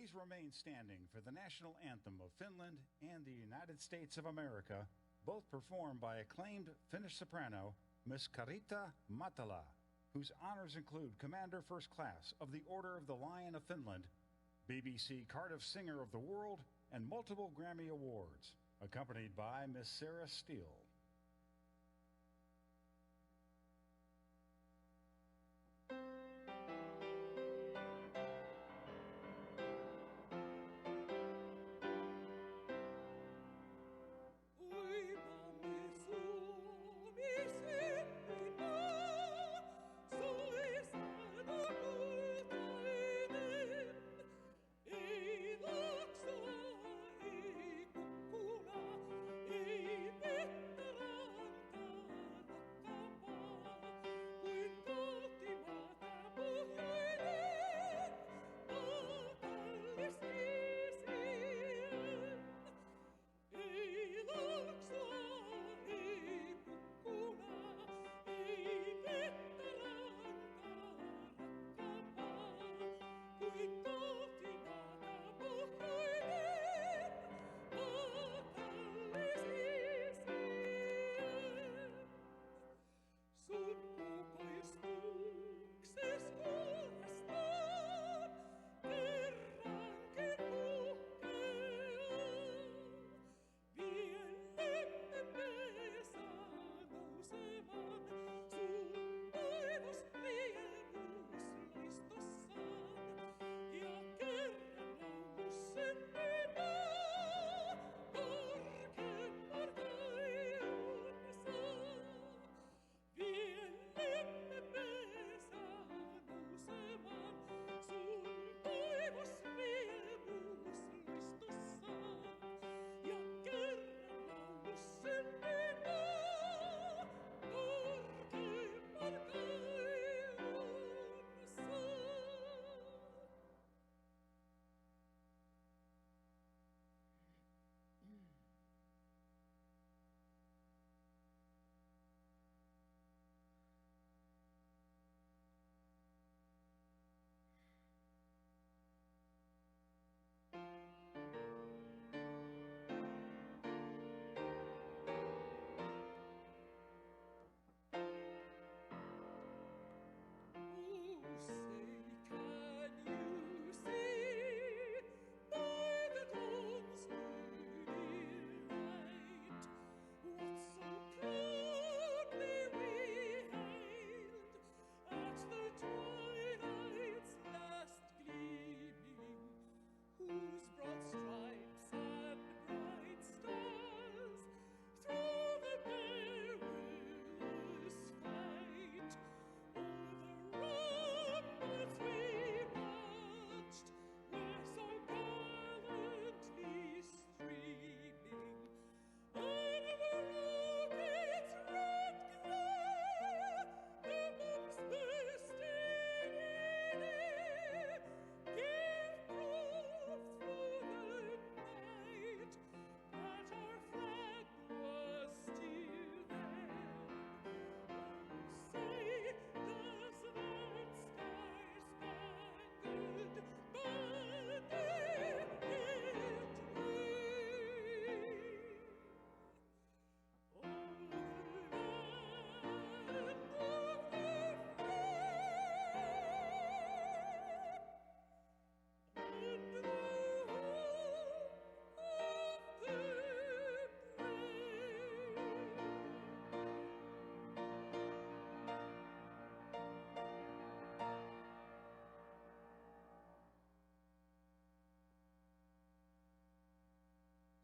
Please remain standing for the national anthem of Finland and the United States of America, both performed by acclaimed Finnish soprano, Miss Karita Mattila, whose honors include Commander First Class of the Order of the Lion of Finland, BBC Cardiff Singer of the World, and multiple Grammy Awards, accompanied by Miss Sarah Steele.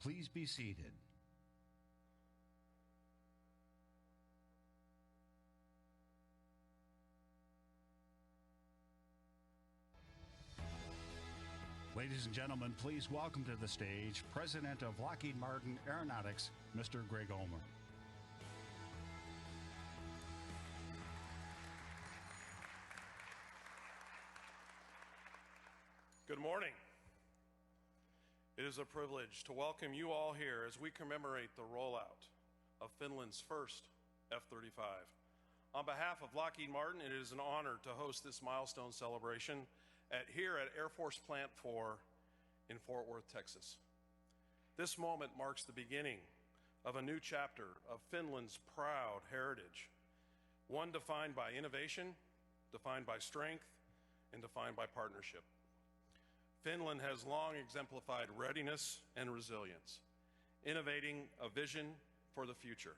Please be seated. Ladies and gentlemen, please welcome to the stage President of Lockheed Martin Aeronautics, Mr. Greg Ulmer. Good morning. It is a privilege to welcome you all here as we commemorate the rollout of Finland's first F-35. On behalf of Lockheed Martin, it is an honor to host this milestone celebration here at Air Force Plant 4 in Fort Worth, Texas. This moment marks the beginning of a new chapter of Finland's proud heritage, one defined by innovation, defined by strength, and defined by partnership. Finland has long exemplified readiness and resilience, innovating a vision for the future.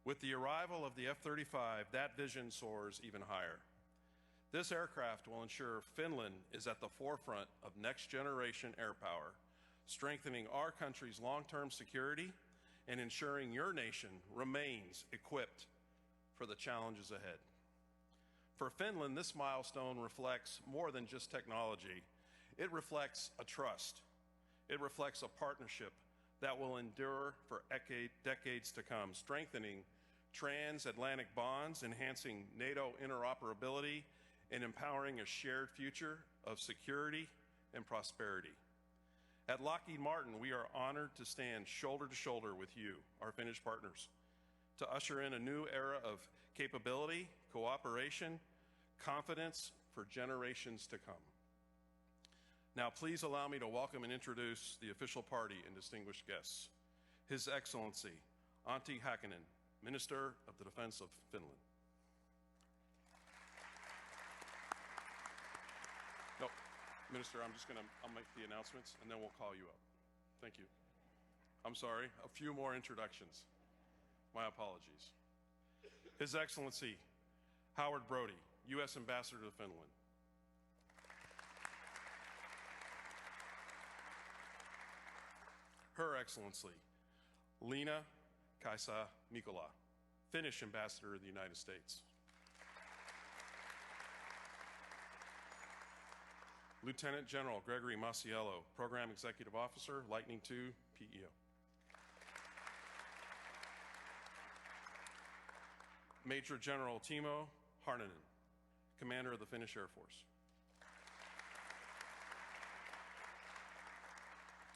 With the arrival of the F-35, that vision soars even higher. This aircraft will ensure Finland is at the forefront of next-generation air power, strengthening our country's long-term security and ensuring your nation remains equipped for the challenges ahead. For Finland, this milestone reflects more than just technology. It reflects a trust. It reflects a partnership that will endure for decades to come, strengthening transatlantic bonds, enhancing NATO interoperability, and empowering a shared future of security and prosperity. At Lockheed Martin, we are honored to stand shoulder to shoulder with you, our Finnish partners, to usher in a new era of capability, cooperation, confidence for generations to come. Now, please allow me to welcome and introduce the official party and distinguished guests. His Excellency, Antti Häkkinen, Minister of the Defense of Finland. No, Minister, I'll make the announcements and then we'll call you up. Thank you. I'm sorry, a few more introductions. My apologies. His Excellency, Howard Brody, U.S. Ambassador to Finland. Her Excellency, Leena Kaisa Mikkola, Finnish Ambassador to the United States. Lieutenant General Gregory Masiello, Program Executive Officer, Lightning II, PEO. Major General Timo Harninen, Commander of the Finnish Air Force.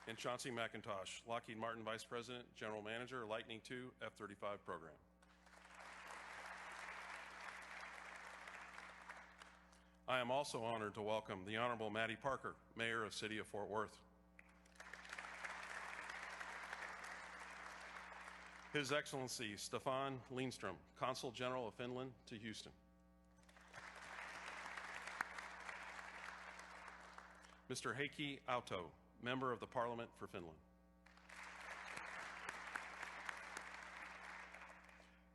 And Chauncey McIntosh, Lockheed Martin Vice President, General Manager, Lightning II F-35 Program. I am also honored to welcome the Honorable Mattie Parker, Mayor of City of Fort Worth. His Excellency Stefan Lindström, Consul General of Finland to Houston. Mr. Heikki Autto, Member of the Parliament for Finland.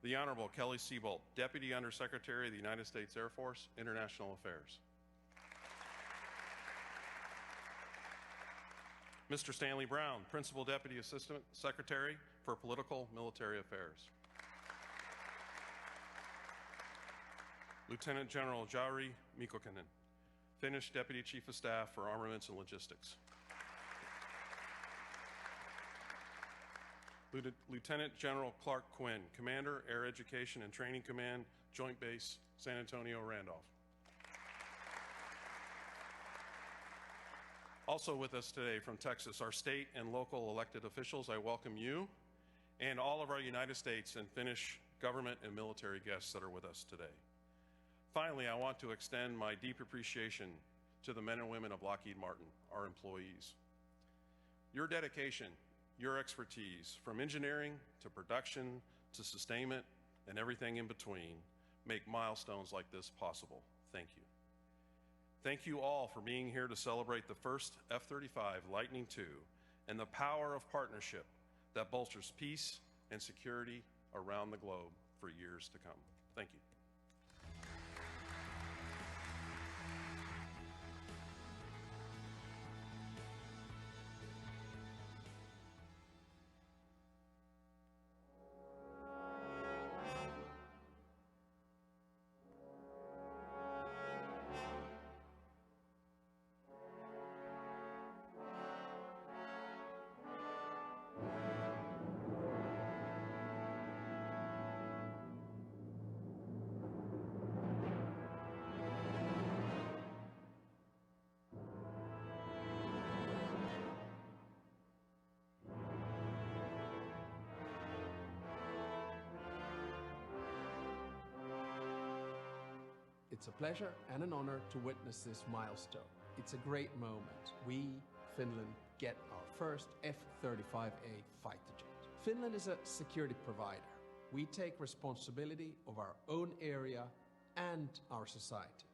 The Honorable Kelly Siebold, Deputy Undersecretary of the United States Air Force, International Affairs. Mr. Stanley Brown, Principal Deputy Assistant Secretary for Political Military Affairs. Lieutenant General Jari Mikkonen, Finnish Deputy Chief of Staff for Armaments and Logistics. Lieutenant General Clark Quinn, Commander, Air Education and Training Command, Joint Base, San Antonio, Randolph. Also with us today from Texas, our state and local elected officials, I welcome you and all of our United States and Finnish government and military guests that are with us today. Finally, I want to extend my deep appreciation to the men and women of Lockheed Martin, our employees. Your dedication, your expertise, from engineering to production to sustainment and everything in between, make milestones like this possible. Thank you. Thank you all for being here to celebrate the first F-35 Lightning II and the power of partnership that bolsters peace and security around the globe for years to come. Thank you. It's a pleasure and an honor to witness this milestone. It's a great moment. We, Finland get our first F-35A fighter jet. Finland is a security provider. We take responsibility of our own area and our society.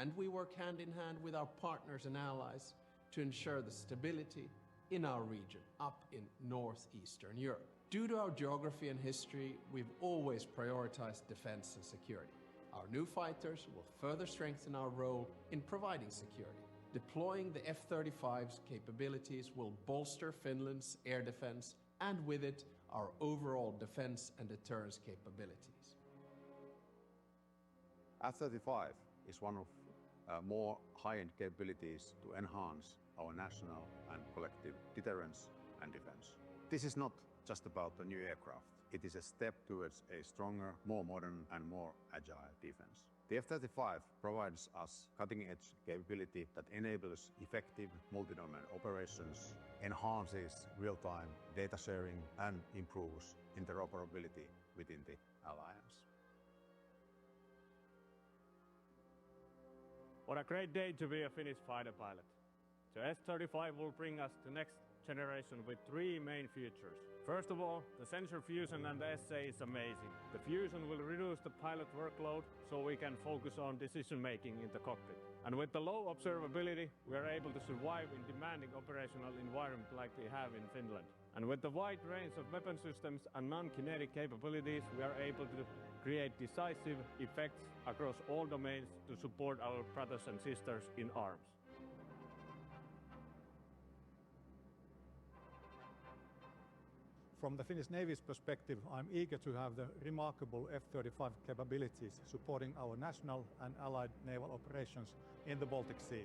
And we work hand in hand with our partners and allies to ensure the stability in our region, up in northeastern Europe. Due to our geography and history, we've always prioritized defense and security. Our new fighters will further strengthen our role in providing security. Deploying the F-35's capabilities will bolster Finland's air defense and with it, our overall defense and deterrence capabilities. F-35 is one of more high-end capabilities to enhance our national and collective deterrence and defense. This is not just about a new aircraft. It is a step towards a stronger, more modern and more agile defense. The F-35 provides us cutting-edge capability that enables effective multi-domain operations, enhances real-time data sharing and improves interoperability within the alliance. What a great day to be a Finnish fighter pilot. The F-35 will bring us to next generation with three main features. First of all, the sensor fusion and the essay is amazing. The fusion will reduce the pilot workload so we can focus on decision making in the cockpit. And with the low observability, we are able to survive in demanding operational environment like we have in Finland. And with the wide range of weapon systems and non-kinetic capabilities, we are able to create decisive effects across all domains to support our brothers and sisters in arms. From the Finnish Navy's perspective, I'm eager to have the remarkable F-35 capabilities supporting our national and allied naval operations in the Baltic Sea.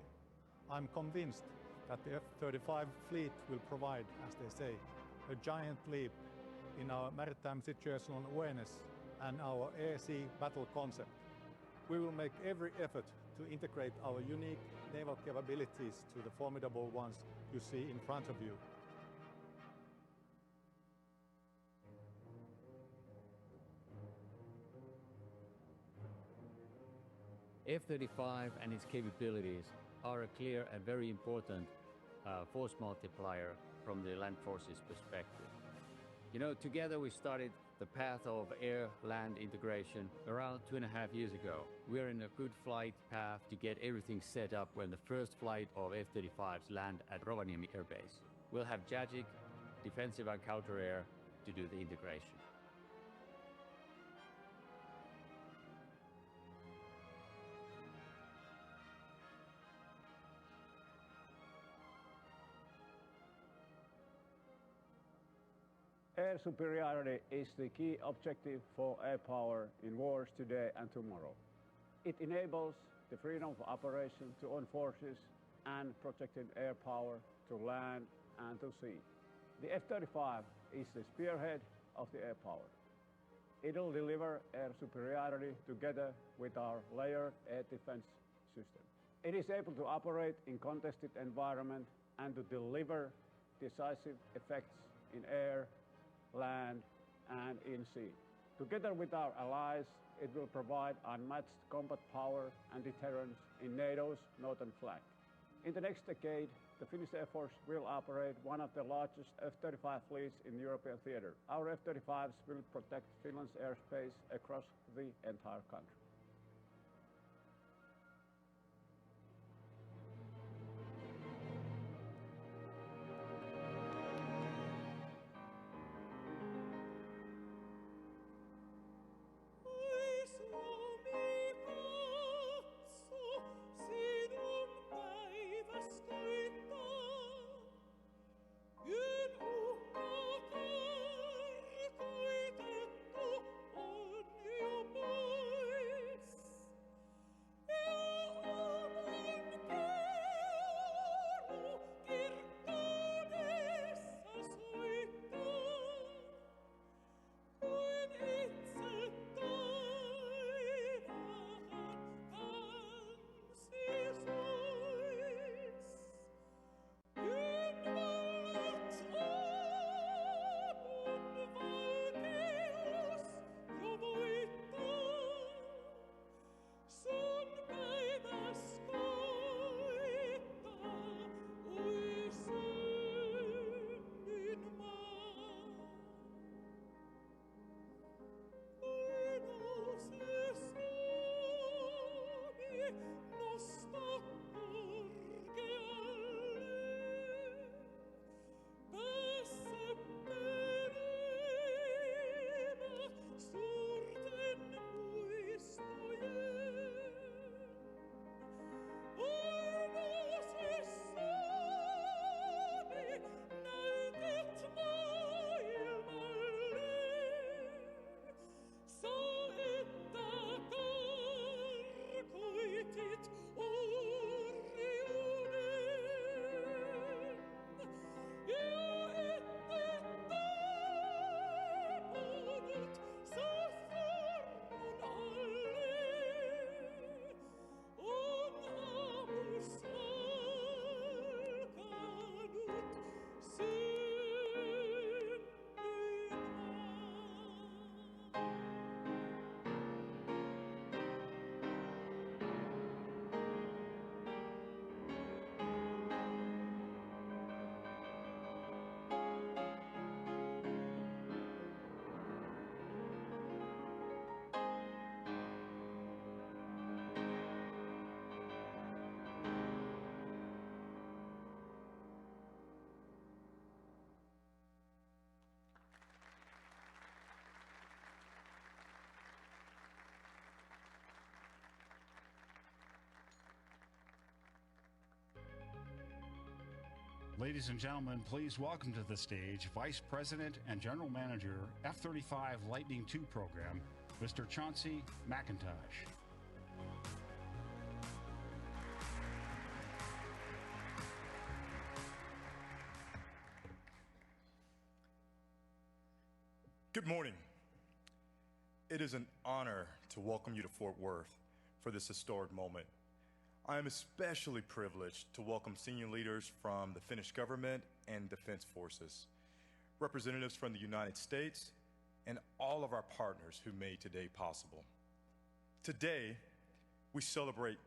I'm convinced that the F-35 fleet will provide, as they say, a giant leap in our maritime situational awareness and our air-sea battle concept. We will make every effort to integrate our unique naval capabilities to the formidable ones you see in front of you. F-35 and its capabilities are a clear and very important force multiplier from the land forces perspective. You know, together we started the path of air-land integration around 2.5 years ago. We are in a good flight path to get everything set up when the first flight of F-35s land at Rovaniemi Air Base. We'll have JAGIC, defensive and counter-air, to do the integration. Air superiority is the key objective for air power in wars today and tomorrow. It enables the freedom of operation to own forces and projected air power to land and to sea. The F-35 is the spearhead of the air power. It will deliver air superiority together with our layered air defense system. It is able to operate in contested environment and to deliver decisive effects in air, land, and in sea. Together with our allies, it will provide unmatched combat power and deterrence in NATO's northern flank. In the next decade, the Finnish Air Force will operate one of the largest F-35 fleets in the European theater. Our F-35s will protect Finland's airspace across the entire country. Pois Ladies and gentlemen, please welcome to the stage Vice President and General Manager, F-35 Lightning II program, Mr. Chauncey McIntosh. Good morning. It is an honor to welcome you to Fort Worth for this historic moment. I am especially privileged to welcome senior leaders from the Finnish government and defense forces, representatives from the United States, and all of our partners who made today possible. Today, we celebrate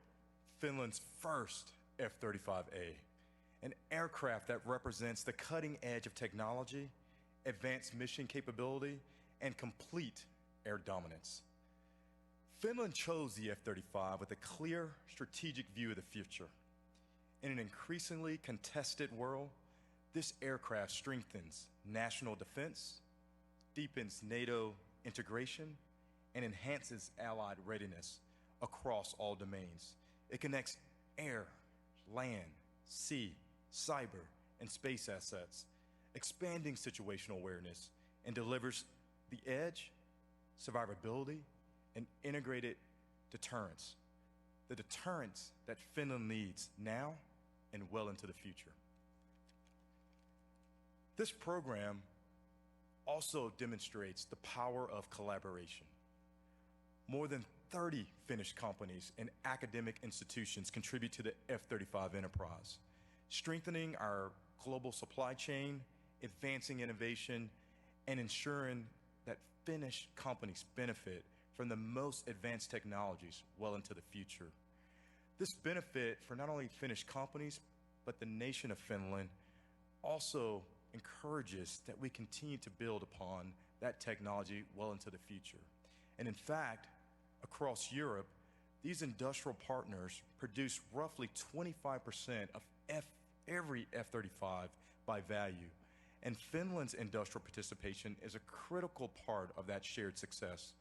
Finland's first F-35A, an aircraft that represents the cutting edge of technology, advanced mission capability, and complete air dominance. Finland chose the F-35 with a clear strategic view of the future. In an increasingly contested world, this aircraft strengthens national defense, deepens NATO integration, and enhances allied readiness across all domains. It connects air, land, sea, cyber, and space assets, expanding situational awareness, and delivers the edge, survivability, and integrated deterrence. The deterrence that Finland needs now and well into the future. This program also demonstrates the power of collaboration. More than 30 Finnish companies and academic institutions contribute to the F-35 enterprise, strengthening our global supply chain, advancing innovation, and ensuring that Finnish companies benefit from the most advanced technologies well into the future. This benefit for not only Finnish companies, but the nation of Finland also encourages that we continue to build upon that technology well into the future. And in fact, across Europe, these industrial partners produce roughly 25% of every F-35 by value. And Finland's industrial participation is a critical part of that shared success.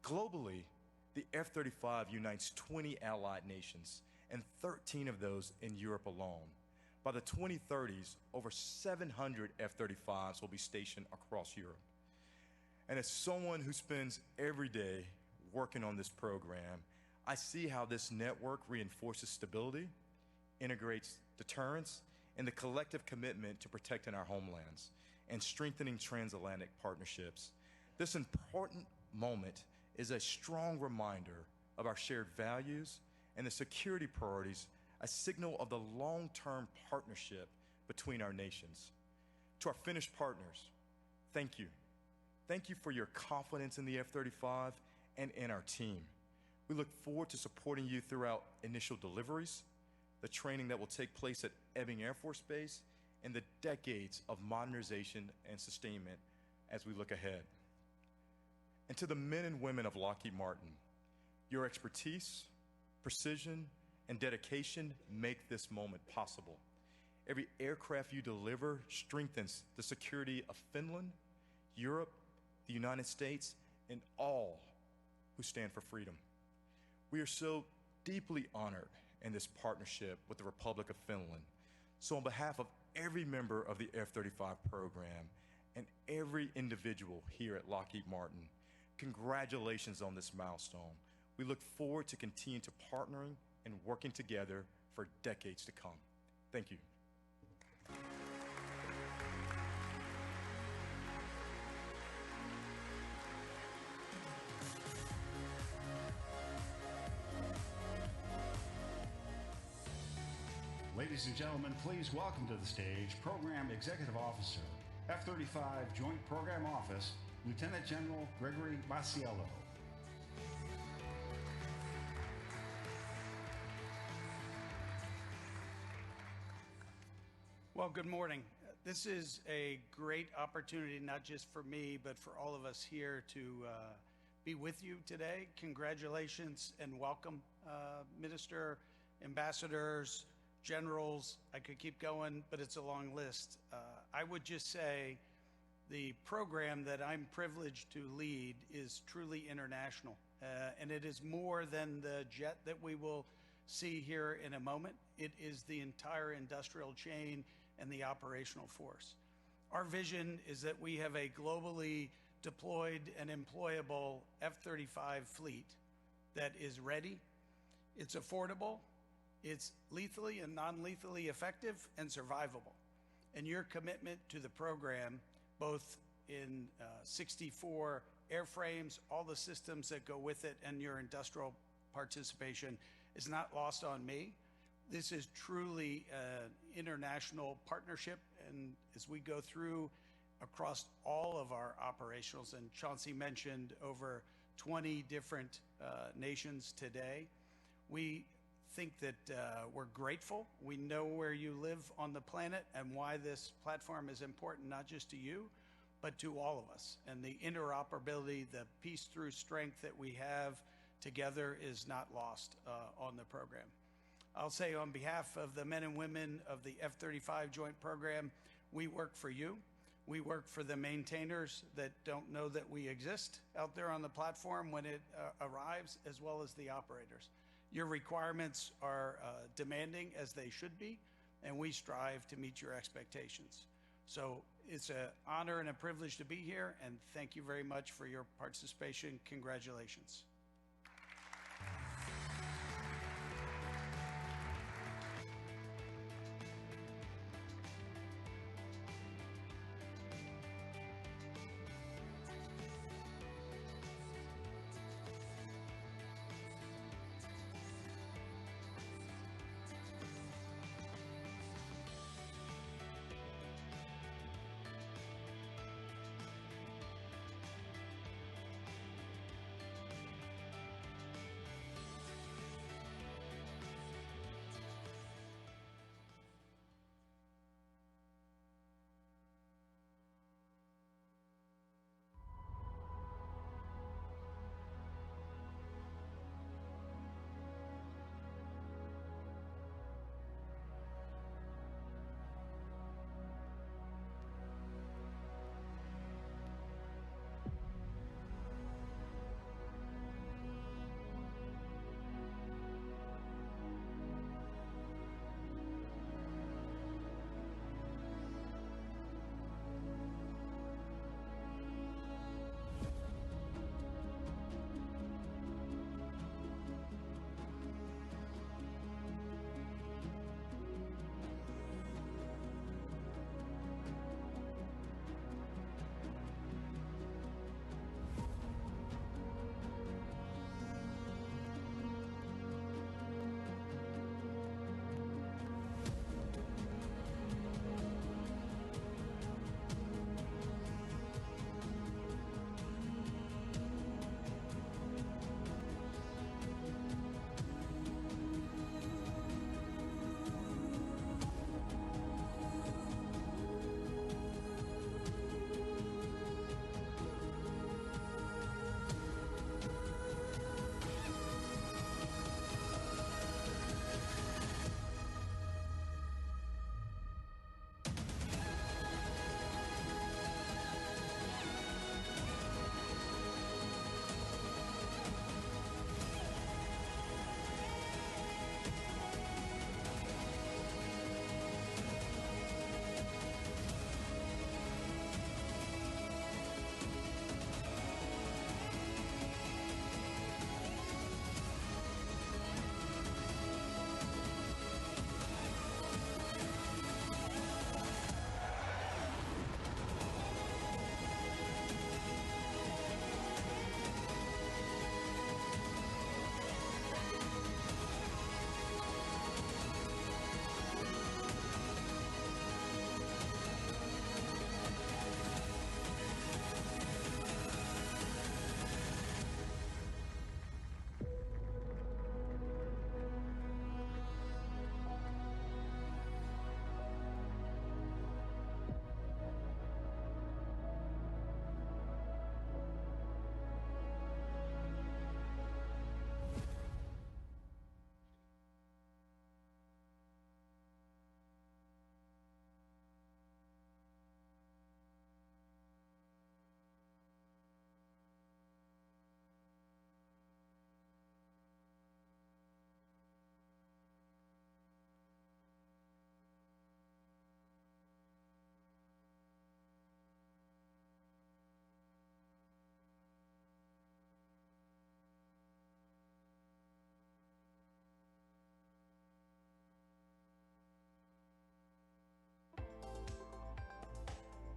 Globally, the F-35 unites 20 allied nations, and 13 of those in Europe alone. By the 2030s, over 700 F-35s will be stationed across Europe. And as someone who spends every day working on this program, I see how this network reinforces stability, integrates deterrence, and the collective commitment to protecting our homelands and strengthening transatlantic partnerships. This important moment is a strong reminder of our shared values and the security priorities, a signal of the long-term partnership between our nations. To our Finnish partners, thank you. Thank you for your confidence in the F-35 and in our team. We look forward to supporting you throughout initial deliveries, the training that will take place at Ebbing Air Force Base, and the decades of modernization and sustainment as we look ahead. And to the men and women of Lockheed Martin, your expertise, precision, and dedication make this moment possible. Every aircraft you deliver strengthens the security of Finland, Europe, the United States, and all who stand for freedom. We are so deeply honored in this partnership with the Republic of Finland. So on behalf of every member of the F-35 program and every individual here at Lockheed Martin, congratulations on this milestone. We look forward to continuing to partnering and working together for decades to come. Thank you. Ladies and gentlemen, please welcome to the stage Program Executive Officer, F-35 Joint Program Office, Lieutenant General Gregory Masiello. Well, good morning. This is a great opportunity, not just for me, but for all of us here to be with you today. Congratulations and welcome, Minister, ambassadors, generals. I could keep going, but it's a long list. I would just say the program that I'm privileged to lead is truly international, and it is more than the jet that we will see here in a moment. It is the entire industrial chain and the operational force. Our vision is that we have a globally deployed and employable F-35 fleet that is ready, it's affordable, it's lethally and non-lethally effective and survivable. And your commitment to the program, both in 64 airframes, all the systems that go with it, and your industrial participation is not lost on me. This is truly an international partnership, and as we go through across all of our operationals, and Chauncey mentioned over 20 different nations today, we think that we're grateful. We know where you live on the planet and why this platform is important, not just to you, but to all of us. And the interoperability, the peace through strength that we have together is not lost on the program. I'll say on behalf of the men and women of the F-35 Joint Program, we work for you. We work for the maintainers that don't know that we exist out there on the platform when it arrives, as well as the operators. Your requirements are demanding, as they should be, and we strive to meet your expectations. So it's an honor and a privilege to be here, and thank you very much for your participation. Congratulations.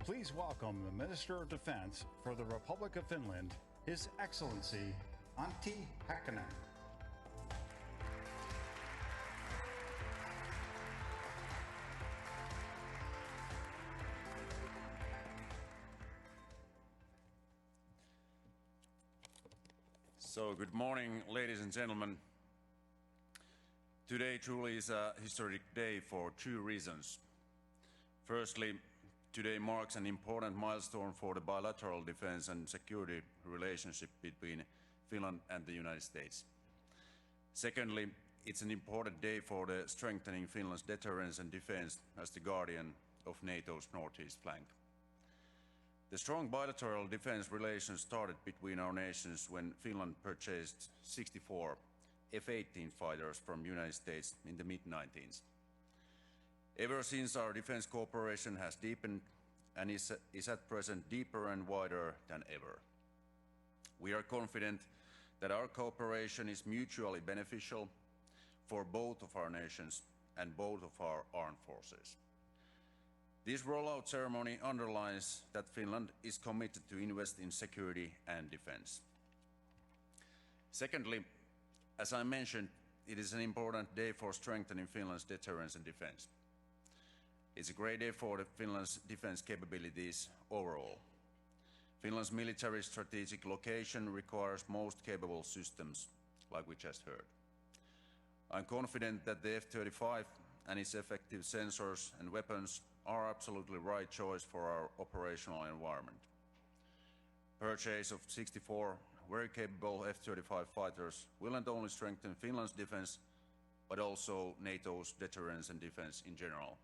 Please welcome the Minister of Defense for the Republic of Finland, His Excellency Antti Häkkänen. So, good morning, ladies and gentlemen. Today truly is a historic day for two reasons. Firstly, today marks an important milestone for the bilateral defense and security relationship between Finland and the United States. Secondly, it's an important day for the strengthening Finland's deterrence and defense as the guardian of NATO's northeast flank. The strong bilateral defense relations started between our nations when Finland purchased 64 F-18 fighters from the United States in the mid-1990s. Ever since, our defense cooperation has deepened and is at present deeper and wider than ever. We are confident that our cooperation is mutually beneficial for both of our nations and both of our armed forces. This rollout ceremony underlines that Finland is committed to invest in security and defense. Secondly, as I mentioned, it is an important day for strengthening Finland's deterrence and defense. It's a great day for Finland's defense capabilities overall. Finland's military strategic location requires most capable systems, like we just heard. I'm confident that the F-35 and its effective sensors and weapons are absolutely right choice for our operational environment. Purchase of 64 very capable F-35 fighters will not only strengthen Finland's defense, but also NATO's deterrence and defense in general.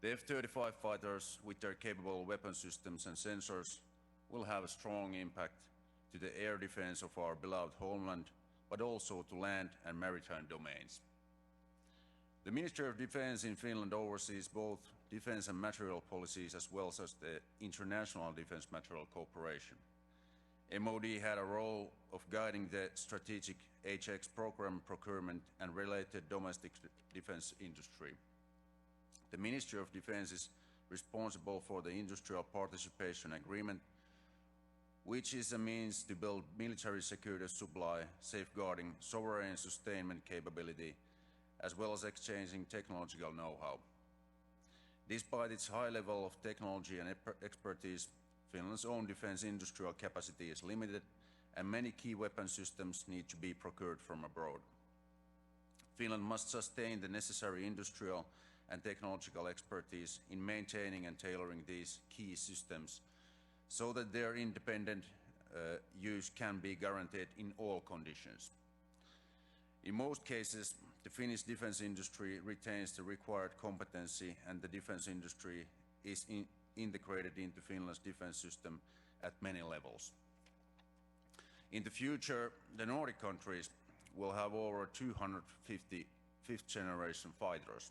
The F-35 fighters, with their capable weapon systems and sensors, will have a strong impact to the air defense of our beloved homeland, but also to land and maritime domains. The Ministry of Defense in Finland oversees both defense and material policies as well as the international defense material cooperation. MOD had a role of guiding the strategic HX program procurement and related domestic defense industry. The Ministry of Defense is responsible for the Industrial Participation Agreement, which is a means to build military security supply, safeguarding sovereign sustainment capability, as well as exchanging technological know-how. Despite its high level of technology and expertise, Finland's own defense industrial capacity is limited, and many key weapon systems need to be procured from abroad. Finland must sustain the necessary industrial and technological expertise in maintaining and tailoring these key systems so that their independent use can be guaranteed in all conditions. In most cases, the Finnish defense industry retains the required competency, and the defense industry is integrated into Finland's defense system at many levels. In the future, the Nordic countries will have over 250 fifth-generation fighters.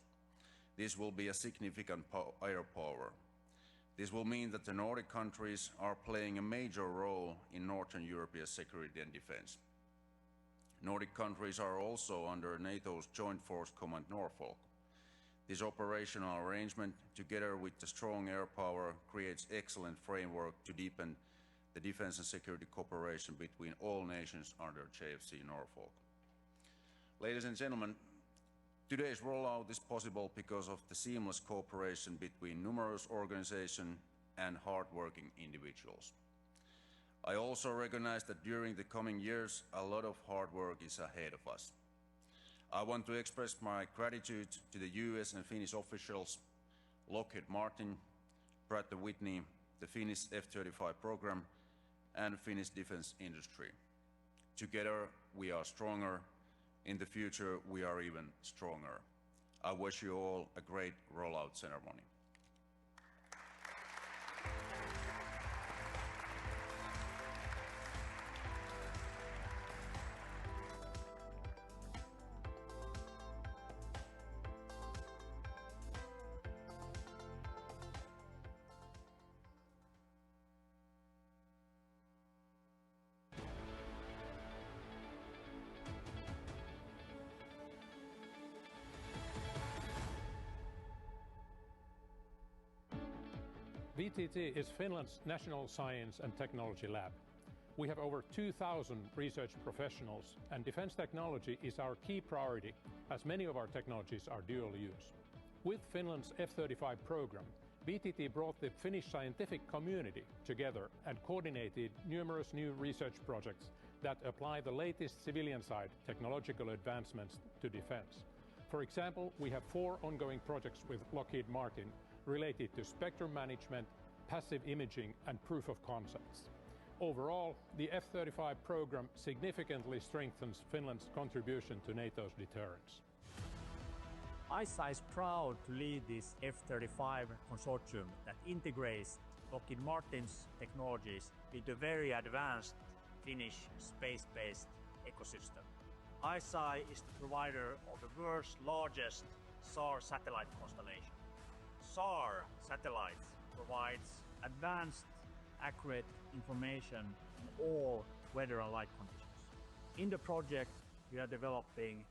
This will be a significant air power. This will mean that the Nordic countries are playing a major role in Northern European security and defense. Nordic countries are also under NATO's Joint Force Command Norfolk. This operational arrangement, together with the strong air power, creates excellent framework to deepen the defense and security cooperation between all nations under JFC Norfolk. Ladies and gentlemen, today's rollout is possible because of the seamless cooperation between numerous organizations and hard-working individuals. I also recognize that during the coming years, a lot of hard work is ahead of us. I want to express my gratitude to the US and Finnish officials, Lockheed Martin, Pratt & Whitney, the Finnish F-35 program, and Finnish defense industry. Together, we are stronger. In the future, we are even stronger. I wish you all a great rollout ceremony. VTT is Finland's national science and technology lab. We have over 2,000 research professionals, and defense technology is our key priority, as many of our technologies are dual use. With Finland's F-35 program, VTT brought the Finnish scientific community together and coordinated numerous new research projects that apply the latest civilian-side technological advancements to defense. For example, we have 4 ongoing projects with Lockheed Martin related to spectrum management, passive imaging, and proof of concepts. Overall, the F-35 program significantly strengthens Finland's contribution to NATO's deterrence. ISA is proud to lead this F-35 consortium that integrates Lockheed Martin's technologies with a very advanced Finnish space-based ecosystem. ISA is the provider of the world's largest SAR satellite constellation. SAR satellites provides advanced, accurate information in all weather and light conditions. In the project, we are developing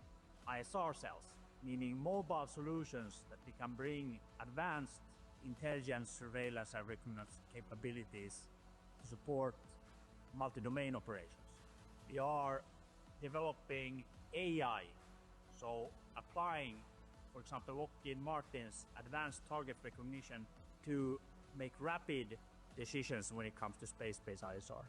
ISR cells, meaning mobile solutions that we can bring advanced intelligence, surveillance, and reconnaissance capabilities to support multi-domain operations. We are developing AI, so applying, for example, Lockheed Martin's advanced target recognition to make rapid decisions when it comes to space-based ISR.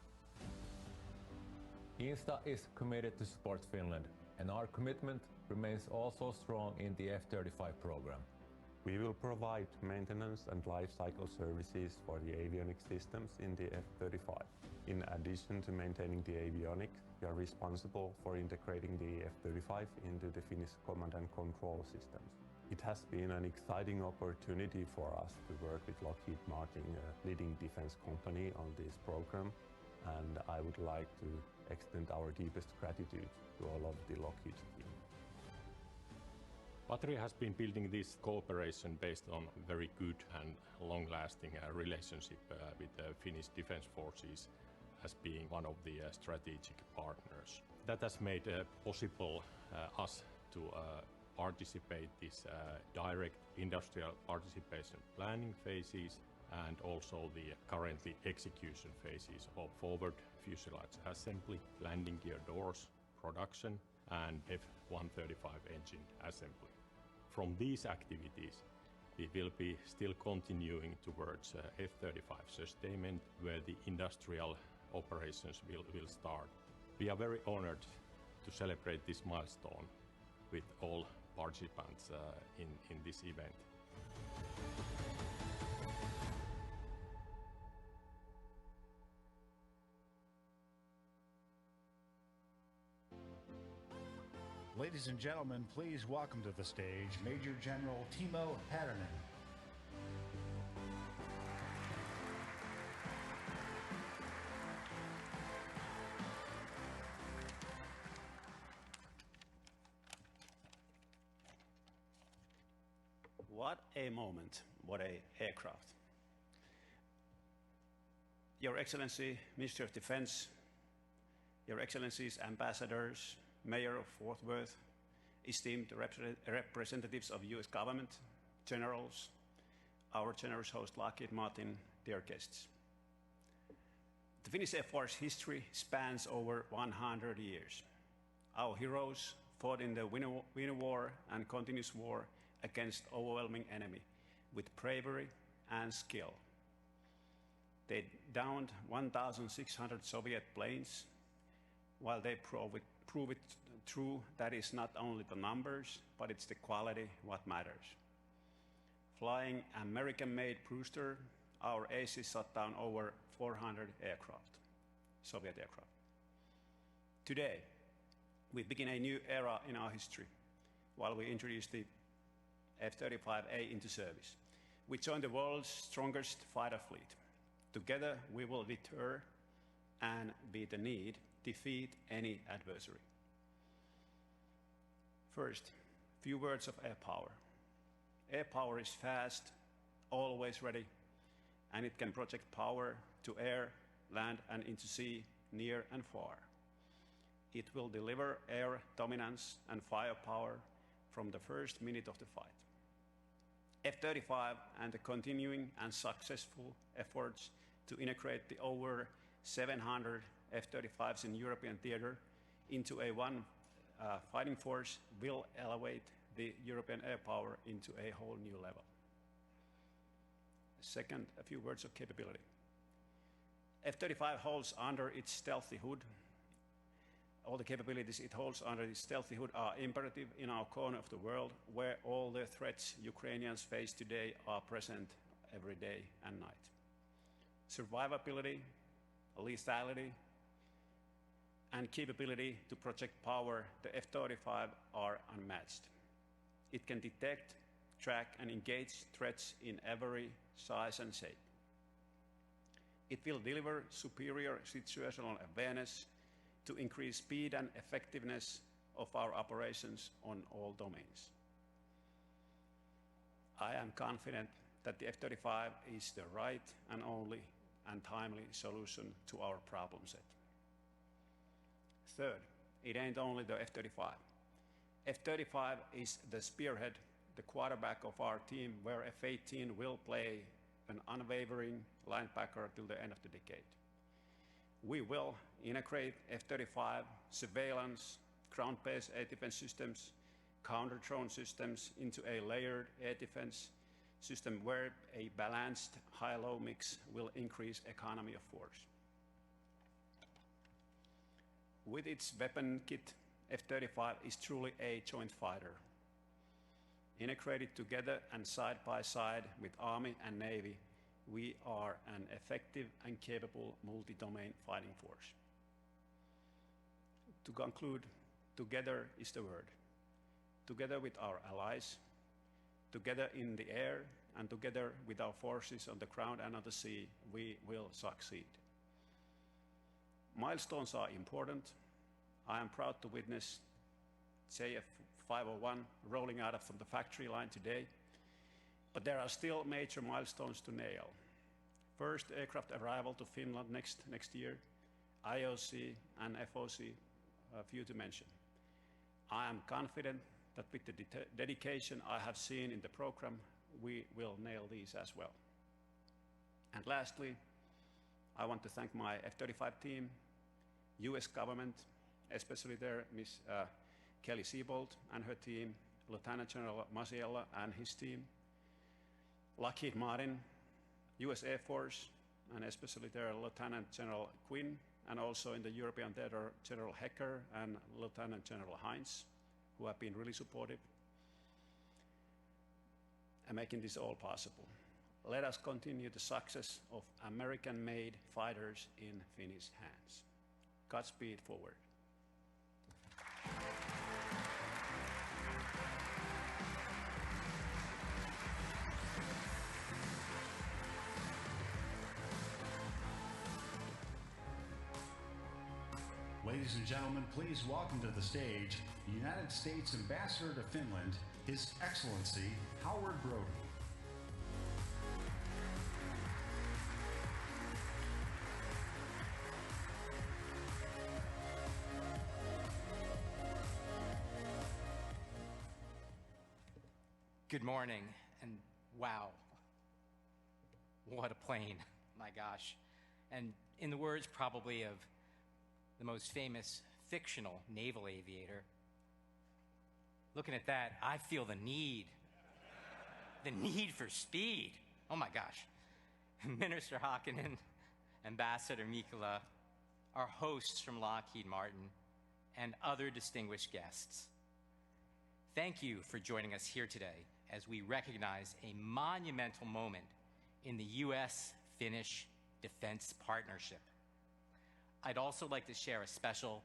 INSTA is committed to support Finland, and our commitment remains also strong in the F-35 program. We will provide maintenance and lifecycle services for the avionics systems in the F-35. In addition to maintaining the avionics, we are responsible for integrating the F-35 into the Finnish command and control systems. It has been an exciting opportunity for us to work with Lockheed Martin, a leading defense company, on this program, and I would like to extend our deepest gratitude to all of the Lockheed team. Patria has been building this cooperation based on very good and long-lasting relationship with the Finnish Defence Forces as being one of the strategic partners. That has made possible us to participate this direct industrial participation planning phases and also the currently execution phases of forward fuselage assembly, landing gear doors, production, and F-135 engine assembly. From these activities, we will be still continuing towards F-35 sustainment, where the industrial operations will start. We are very honored to celebrate this milestone with all participants in this event. Ladies and gentlemen, please welcome to the stage Major General Timo Härönen. What a moment, what a aircraft. Your Excellency, Minister of Defense, Your Excellencies, Ambassadors, Mayor of Fort Worth, esteemed representatives of US government, generals, our generous host Lockheed Martin, dear guests. The Finnish Air Force history spans over 100 years. Our heroes fought in the winter war and continuous war against overwhelming enemy with bravery and skill. They downed 1,600 Soviet planes. While they prove it true, that is not only the numbers, but it's the quality what matters. Flying American-made Brewster, our aces shot down over 400 aircraft, Soviet aircraft. Today, we begin a new era in our history while we introduce the F-35A into service. We join the world's strongest fighter fleet. Together, we will deter and, be the need, defeat any adversary. First, few words of air power. Air power is fast, always ready, and it can project power to air, land, and into sea, near and far. It will deliver air dominance and firepower from the first minute of the fight. F-35 and the continuing and successful efforts to integrate the over 700 F-35s in European theater into a one fighting force will elevate the European air power into a whole new level. Second, a few words of capability. F-35 holds under its stealthy hood. All the capabilities it holds under its stealthy hood are imperative in our corner of the world, where all the threats Ukrainians face today are present every day and night. Survivability, lethality, and capability to project power, the F-35 are unmatched. It can detect, track, and engage threats in every size and shape. It will deliver superior situational awareness to increase speed and effectiveness of our operations on all domains. I am confident that the F-35 is the right and only and timely solution to our problem set. Third, it ain't only the F-35. F-35 is the spearhead, the quarterback of our team, where F-18 will play an unwavering linebacker till the end of the decade. We will integrate F-35 surveillance, ground-based air defense systems, counter-drone systems into a layered air defense system where a balanced high-low mix will increase economy of force. With its weapon kit, F-35 is truly a joint fighter. Integrated together and side by side with Army and Navy, we are an effective and capable multi-domain fighting force. To conclude, together is the word. Together with our allies, together in the air, and together with our forces on the ground and on the sea, we will succeed. Milestones are important. I am proud to witness JF-501 rolling out from the factory line today, but there are still major milestones to nail. First aircraft arrival to Finland next year, IOC and FOC, a few to mention. I am confident that with the dedication I have seen in the program, we will nail these as well. And lastly, I want to thank my F-35 team, US government, especially there Ms. Kelly Siebold and her team, Lieutenant General Masiella and his team, Lockheed Martin, US Air Force, and especially there Lieutenant General Quinn, and also in the European theater, General Hecker and Lieutenant General Heinz, who have been really supportive and making this all possible. Let us continue the success of American-made fighters in Finnish hands. Godspeed forward. Ladies and gentlemen, please welcome to the stage the United States Ambassador to Finland, His Excellency Howard Brody. Good morning, and wow, what a plane, my gosh. And in the words probably of the most famous fictional naval aviator, looking at that, I feel the need for speed. Oh my gosh. Minister Hakkinen, Ambassador Mikkola, our hosts from Lockheed Martin, and other distinguished guests. Thank you for joining us here today as we recognize a monumental moment in the U.S.-Finnish defense partnership. I'd also like to share a special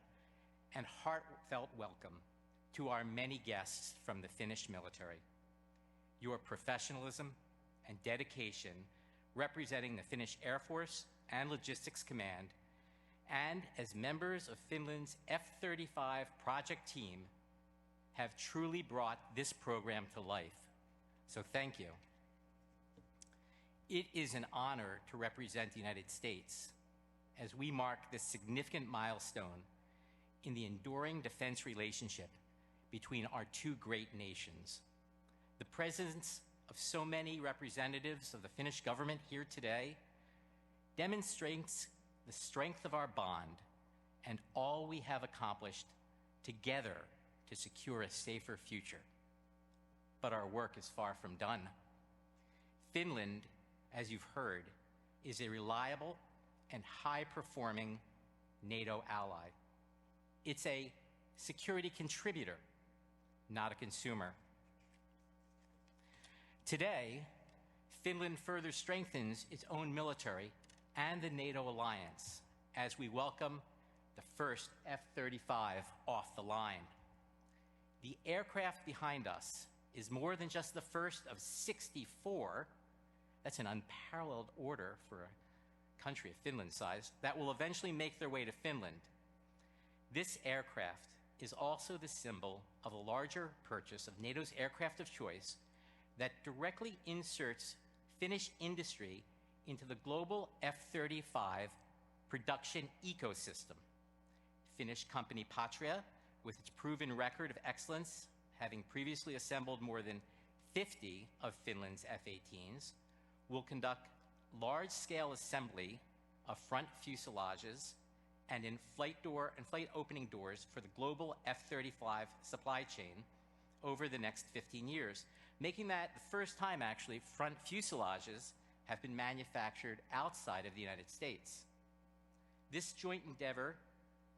and heartfelt welcome to our many guests from the Finnish military. Your professionalism and dedication representing the Finnish Air Force and Logistics Command, and as members of Finland's F-35 project team, have truly brought this program to life. So thank you. It is an honor to represent the United States as we mark this significant milestone in the enduring defense relationship between our two great nations. The presence of so many representatives of the Finnish government here today demonstrates the strength of our bond and all we have accomplished together to secure a safer future. But our work is far from done. Finland, as you've heard, is a reliable and high-performing NATO ally. It's a security contributor, not a consumer. Today, Finland further strengthens its own military and the NATO alliance as we welcome the first F-35 off the line. The aircraft behind us is more than just the first of 64. That's an unparalleled order for a country of Finland's size that will eventually make their way to Finland. This aircraft is also the symbol of a larger purchase of NATO's aircraft of choice that directly inserts Finnish industry into the global F-35 production ecosystem. Finnish company Patria, with its proven record of excellence, having previously assembled more than 50 of Finland's F-18s, will conduct large-scale assembly of front fuselages and in flight opening doors for the global F-35 supply chain over the next 15 years, making that the first time, actually, front fuselages have been manufactured outside of the United States. This joint endeavor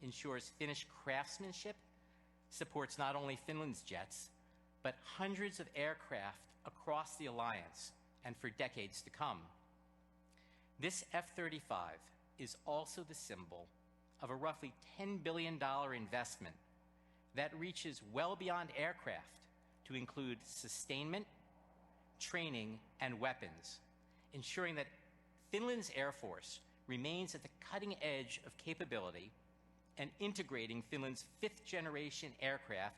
ensures Finnish craftsmanship supports not only Finland's jets, but hundreds of aircraft across the alliance and for decades to come. This F-35 is also the symbol of a roughly $10 billion investment that reaches well beyond aircraft to include sustainment, training, and weapons, ensuring that Finland's Air Force remains at the cutting edge of capability and integrating Finland's fifth-generation aircraft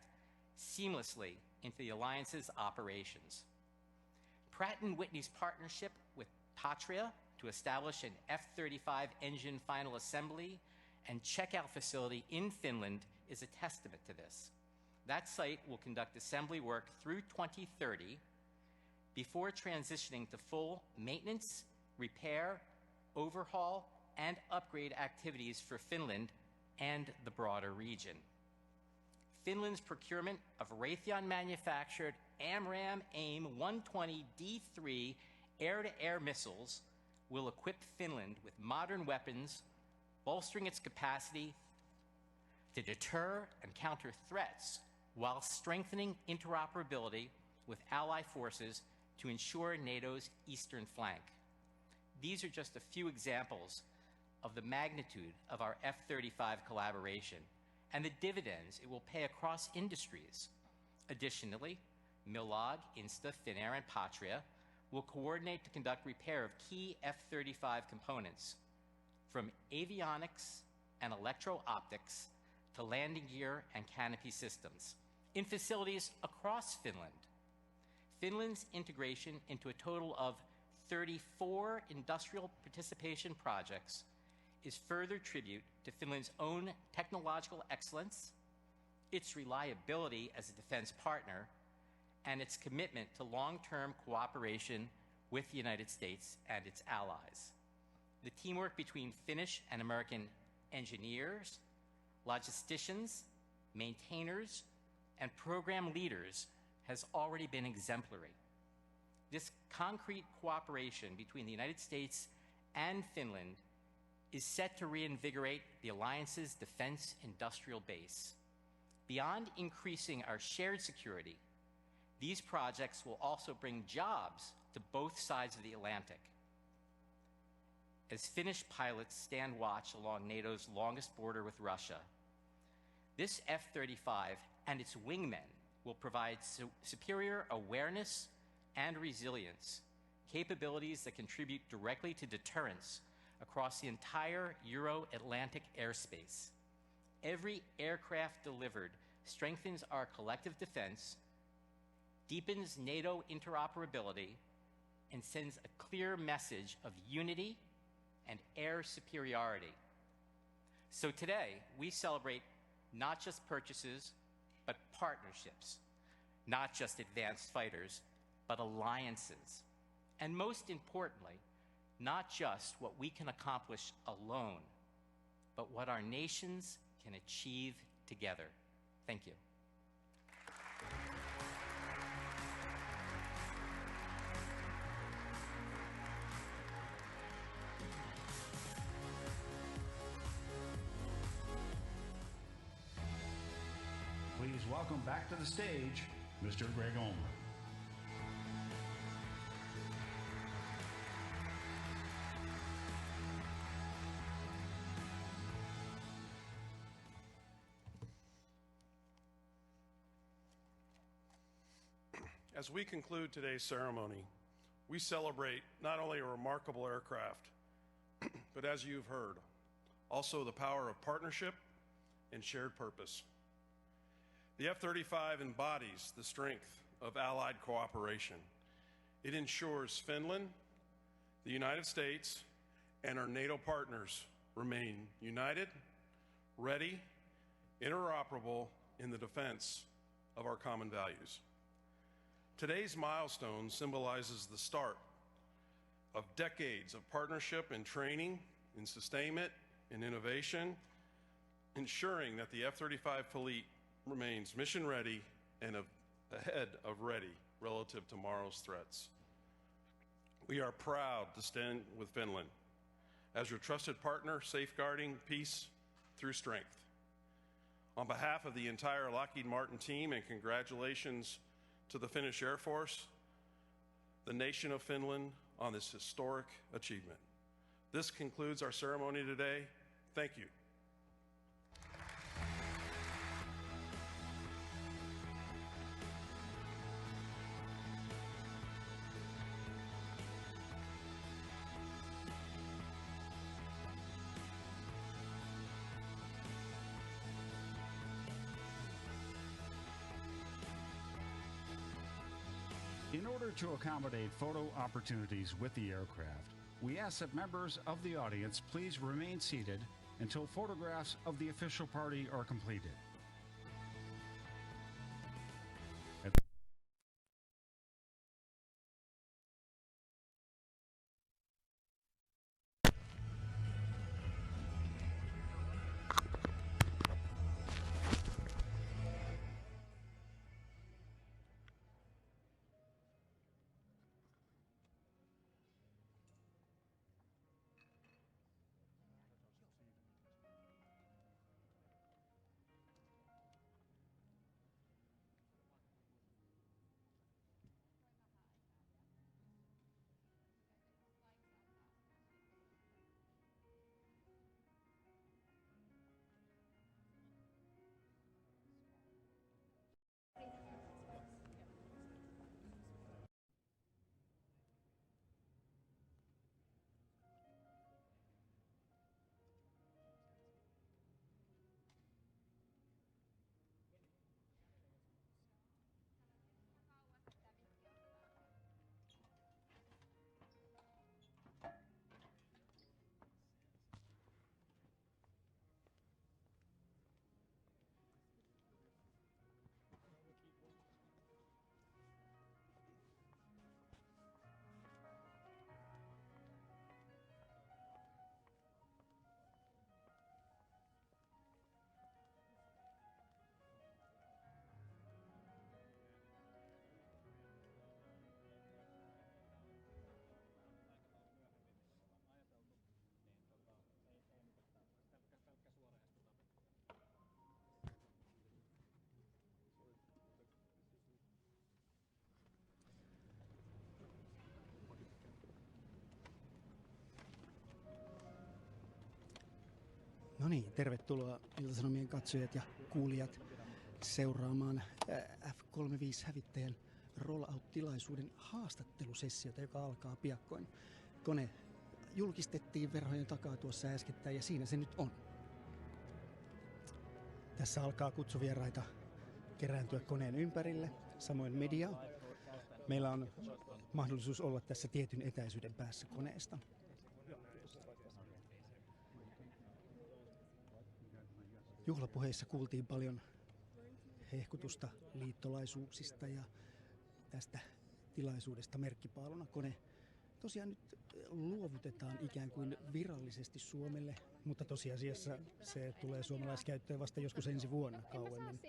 seamlessly into the Alliance's operations. Pratt & Whitney's partnership with Patria to establish an F-35 engine final assembly and checkout facility in Finland is a testament to this. That site will conduct assembly work through 2030 before transitioning to full maintenance, repair, overhaul, and upgrade activities for Finland and the broader region. Finland's procurement of Raytheon-manufactured AMRAAM AIM-120D3 air-to-air missiles will equip Finland with modern weapons, bolstering its capacity to deter and counter threats while strengthening interoperability with ally forces to ensure NATO's eastern flank. These are just a few examples of the magnitude of our F-35 collaboration and the dividends it will pay across industries. Additionally, Millag, Insta, Finnair, and Patria will coordinate to conduct repair of key F-35 components, from avionics and electro-optics to landing gear and canopy systems, in facilities across Finland. Finland's integration into a total of 34 industrial participation projects is further tribute to Finland's own technological excellence, its reliability as a defense partner, and its commitment to long-term cooperation with the United States and its allies. The teamwork between Finnish and American engineers, logisticians, maintainers, and program leaders has already been exemplary. This concrete cooperation between the United States and Finland is set to reinvigorate the Alliance's defense industrial base. Beyond increasing our shared security, these projects will also bring jobs to both sides of the Atlantic. As Finnish pilots stand watch along NATO's longest border with Russia, this F-35 and its wingmen will provide superior awareness and resilience, capabilities that contribute directly to deterrence across the entire Euro-Atlantic airspace. Every aircraft delivered strengthens our collective defense, deepens NATO interoperability, and sends a clear message of unity and air superiority. So today, we celebrate not just purchases, but partnerships, not just advanced fighters, but alliances. And most importantly, not just what we can accomplish alone, but what our nations can achieve together. Thank you. Please welcome back to the stage, Mr. Greg Ulmer. As we conclude today's ceremony, we celebrate not only a remarkable aircraft, but as you've heard, also the power of partnership and shared purpose. The F-35 embodies the strength of allied cooperation. It ensures Finland, the United States, and our NATO partners remain united, ready, interoperable in the defense of our common values. Today's milestone symbolizes the start of decades of partnership and training, in sustainment and innovation, ensuring that the F-35 fleet remains mission ready and ahead of ready relative to tomorrow's threats. We are proud to stand with Finland as your trusted partner, safeguarding peace through strength. On behalf of the entire Lockheed Martin team, and congratulations to the Finnish Air Force, the nation of Finland, on this historic achievement. This concludes our ceremony today. Thank you. In order to accommodate photo opportunities with the aircraft, we ask that members of the audience please remain seated until photographs of the official party are completed. No niin, tervetuloa Ilta-Sanomien katsojat ja kuulijat seuraamaan F-35-hävittäjän Rollout-tilaisuuden haastattelusessiota, joka alkaa piakkoin. Kone julkistettiin verhojen takaa tuossa äskettäin ja siinä se nyt on. Tässä alkaa kutsuvieraita kerääntyä koneen ympärille, samoin media. Meillä on mahdollisuus olla tässä tietyn etäisyyden päässä koneesta. Juhlapuheissa kuultiin paljon hehkutusta liittolaisuuksista ja tästä Esitystilaisuudesta merkkipaaluna. Kone tosiaan nyt luovutetaan ikään kuin virallisesti Suomelle, mutta tosiasiassa se tulee suomalaiskäyttöön vasta joskus ensi vuonna kauemmin.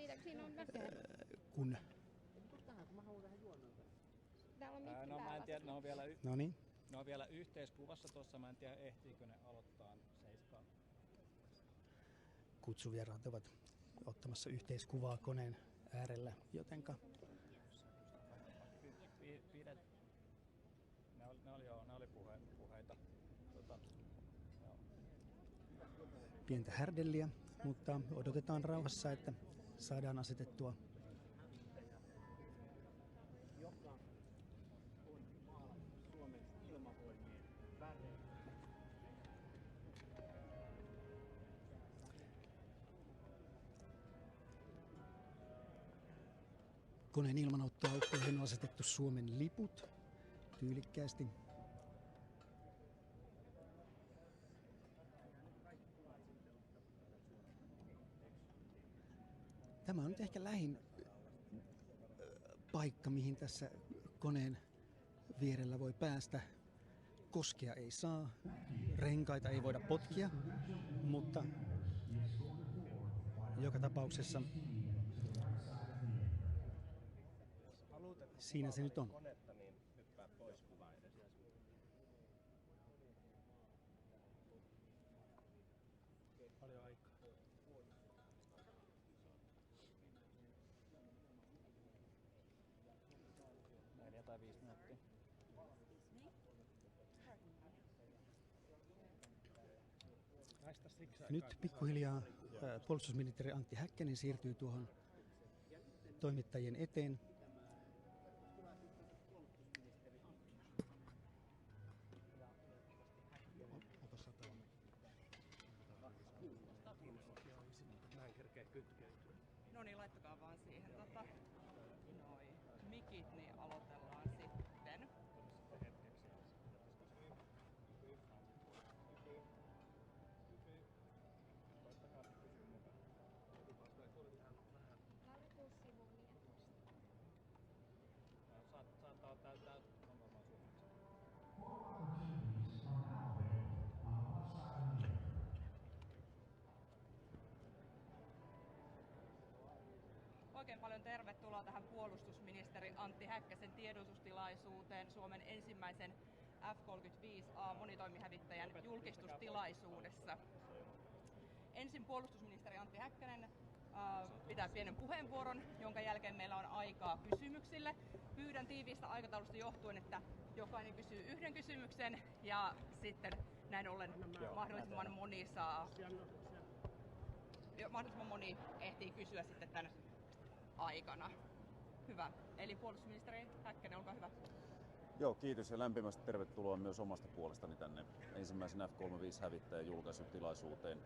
Kun... No mä en tiedä, ne on vielä yhteiskuvassa tuossa, mä en tiedä ehtiikö ne aloittaa seiskaan. Kutsuvieraat ovat ottamassa yhteiskuvaa koneen äärellä, jotenka... Ne oli puheita. Pientä härdelliä, mutta odotetaan rauhassa, että saadaan asetettua koneen ilmanottoaukkoihin on asetettu Suomen liput tyylikkäästi. Tämä on nyt ehkä lähin paikka, mihin tässä koneen vierellä voi päästä. Koskea ei saa, renkaita ei voida potkia, mutta joka tapauksessa siinä se nyt on. Paljon aikaa. 4 tai 5 minuuttia. Nyt pikkuhiljaa puolustusministeri Antti Häkkänen siirtyy tuohon toimittajien eteen. No niin, laittakaa vaan siihen noi mikit, niin aloitellaan sitten. Saattaa täyttää varmaan suomeksi. Oikein paljon tervetuloa tähän puolustusministeri Antti Häkkäsen tiedotustilaisuuteen Suomen ensimmäisen F-35A-monitoimihävittäjän julkistustilaisuudessa. Ensin puolustusministeri Antti Häkkänen pitää pienen puheenvuoron, jonka jälkeen meillä on aikaa kysymyksille. Pyydän tiiviistä aikataulusta johtuen, että jokainen kysyy yhden kysymyksen ja sitten näin ollen mahdollisimman moni ehtii kysyä sitten tämän aikana. Hyvä. Eli puolustusministeri Häkkänen, olkaa hyvä. Joo, kiitos ja lämpimästi tervetuloa myös omasta puolestani tänne ensimmäisen F-35-hävittäjän julkaisutilaisuuteen.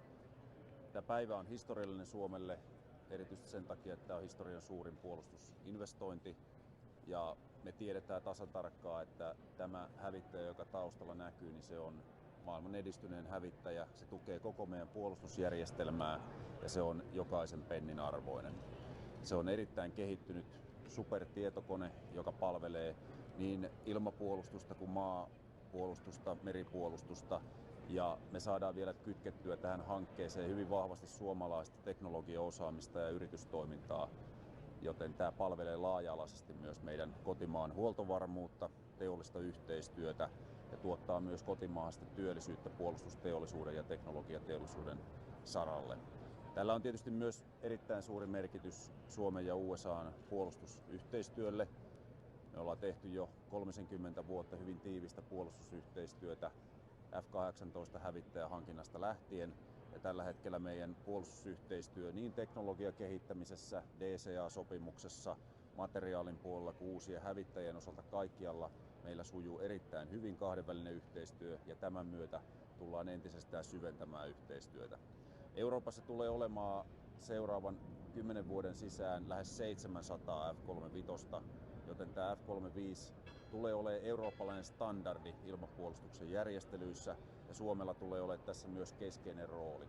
Tämä päivä on historiallinen Suomelle, erityisesti sen takia, että tämä on historian suurin puolustusinvestointi. Ja me tiedetään tasan tarkkaan, että tämä hävittäjä, joka taustalla näkyy, niin se on maailman edistyneen hävittäjä. Se tukee koko meidän puolustusjärjestelmää ja se on jokaisen pennin arvoinen. Se on erittäin kehittynyt supertietokone, joka palvelee niin ilmapuolustusta kuin maapuolustusta, meripuolustusta. Ja me saadaan vielä kytkettyä tähän hankkeeseen hyvin vahvasti suomalaista teknologiaosaamista ja yritystoimintaa, joten tämä palvelee laaja-alaisesti myös meidän kotimaan huoltovarmuutta, teollista yhteistyötä ja tuottaa myös kotimaasta työllisyyttä puolustusteollisuuden ja teknologiateollisuuden saralle. Tällä on tietysti myös erittäin suuri merkitys Suomen ja USA:n puolustusyhteistyölle. Me ollaan tehty jo 30 vuotta hyvin tiivistä puolustusyhteistyötä F-18 hävittäjähankinnasta lähtien. Ja tällä hetkellä meidän puolustusyhteistyö niin teknologian kehittämisessä, DCA-sopimuksessa, materiaalin puolella kuin uusien hävittäjien osalta kaikkialla meillä sujuu erittäin hyvin kahdenvälinen yhteistyö ja tämän myötä tullaan entisestään syventämään yhteistyötä. Euroopassa tulee olemaan seuraavan 10 vuoden sisään lähes 700 F-35, joten tämä F-35 tulee olemaan eurooppalainen standardi ilmapuolustuksen järjestelyissä ja Suomella tulee olemaan tässä myös keskeinen rooli.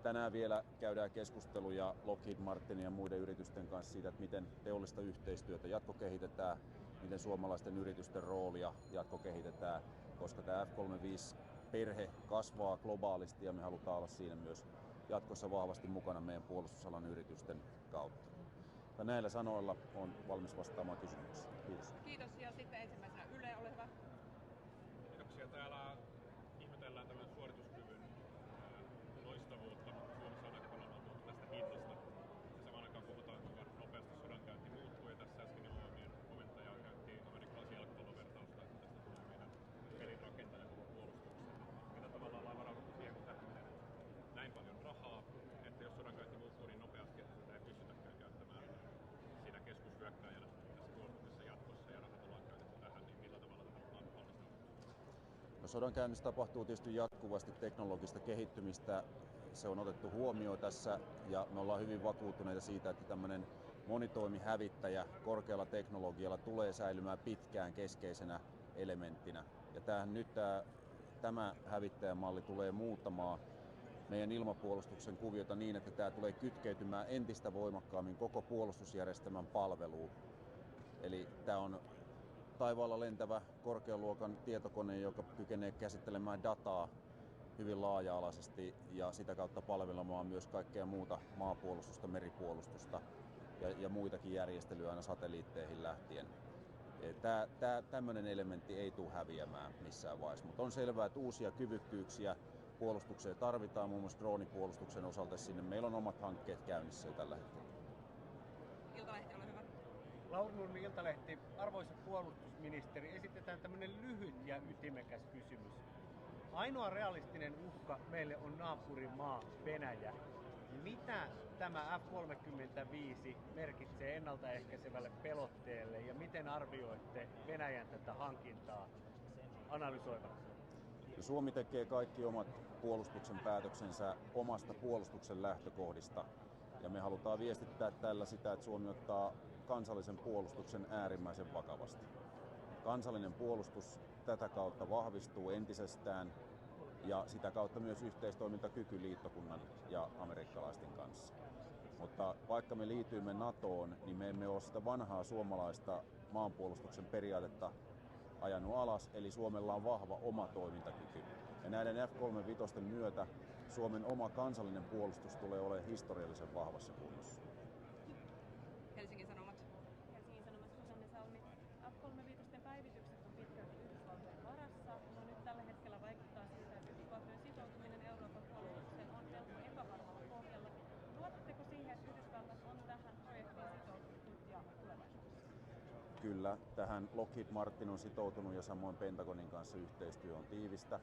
Tänään vielä käydään keskusteluja Lockheed Martinin ja muiden yritysten kanssa siitä, että miten teollista yhteistyötä jatkokehitetään. miten suomalaisten yritysten roolia jatkokehitetään, koska tämä F-35-perhe kasvaa globaalisti ja me halutaan olla siinä myös jatkossa vahvasti mukana meidän puolustusalan yritysten kautta. Ja näillä sanoilla on valmis vastaamaan kysymyksiin. Kiitos. Kiitos ja sitten ensimmäisenä Yle, ole hyvä. Kiitoksia. Täällä ihmetellään tämän suorituskyvyn loistavuutta, mutta Suomessa on aika paljon puhuttu tästä hinnasta. Ja samaan aikaan puhutaan, kuinka nopeasti sodankäynti muuttuu. Ja tässä äsken laulamien komentaja käytti amerikkalaisen jalkapallovertausta, että tästä tulee meidän pelin rakentaja koko puolustukseen. Mitä tavalla ollaan varauduttu siihen, kun tähän menee näin paljon rahaa, että jos sodankäynti muuttuu niin nopeasti, että sitä ei pystytäkään käyttämään siinä keskushyökkääjänä tässä puolustuksessa jatkossa ja rahat ollaan käytetty tähän, niin millä tavalla tähän ollaan valmistautunut? No, sodankäynnissä tapahtuu tietysti jatkuvasti teknologista kehittymistä. Se on otettu huomioon tässä ja me ollaan hyvin vakuuttuneita siitä, että tämmöinen monitoimihävittäjä korkealla teknologialla tulee säilymään pitkään keskeisenä elementtinä. Ja tämä hävittäjämalli tulee muuttamaan meidän ilmapuolustuksen kuviota niin, että tämä tulee kytkeytymään entistä voimakkaammin koko puolustusjärjestelmän palveluun. Eli tämä on taivaalla lentävä korkean luokan tietokone, joka kykenee käsittelemään dataa hyvin laaja-alaisesti ja sitä kautta palvelemaan myös kaikkea muuta maapuolustusta, meripuolustusta ja muitakin järjestelyjä aina satelliitteihin lähtien. Tämmöinen elementti ei tule häviämään missään vaiheessa, mutta on selvää, että uusia kyvykkyyksiä puolustukseen tarvitaan, muun muassa droonipuolustuksen osalta. Sinne meillä on omat hankkeet käynnissä jo tällä hetkellä. Iltalehti, ole hyvä. Lauri Nurmi, Iltalehti. Arvoisa puolustusministeri, esitetään tämmöinen lyhyt ja ytimekäs kysymys. Ainoa realistinen uhka meille on naapurimaa Venäjä. Mitä tämä F-35 merkitsee ennaltaehkäisevälle pelotteelle ja miten arvioitte Venäjän tätä hankintaa analysoivana? Suomi tekee kaikki omat puolustuksen päätöksensä omasta puolustuksen lähtökohdista. Ja me halutaan viestittää tällä sitä, että Suomi ottaa kansallisen puolustuksen äärimmäisen vakavasti. Kansallinen puolustus tätä kautta vahvistuu entisestään ja sitä kautta myös yhteistoimintakyky liittokunnan ja amerikkalaisten kanssa. Mutta vaikka me liityimme NATOon, niin me emme ole sitä vanhaa suomalaista maanpuolustuksen periaatetta ajanut alas, eli Suomella on vahva oma toimintakyky. Ja näiden F-35 myötä Suomen oma kansallinen puolustus tulee olemaan historiallisen vahvassa kunnossa. Helsingin Sanomat. Helsingin Sanomat Susanne Salmi. F-35 päivitykset on pitkälti Yhdysvaltojen varassa. No nyt tällä hetkellä vaikuttaa siltä, että Yhdysvaltojen sitoutuminen Euroopan puolustukseen on melko epävarmalla pohjalla. Luotatteko siihen, että Yhdysvallat on tähän projektiin sitoutunut nyt ja tulevaisuudessa? Kyllä, tähän Lockheed Martin on sitoutunut ja samoin Pentagonin kanssa yhteistyö on tiivistä.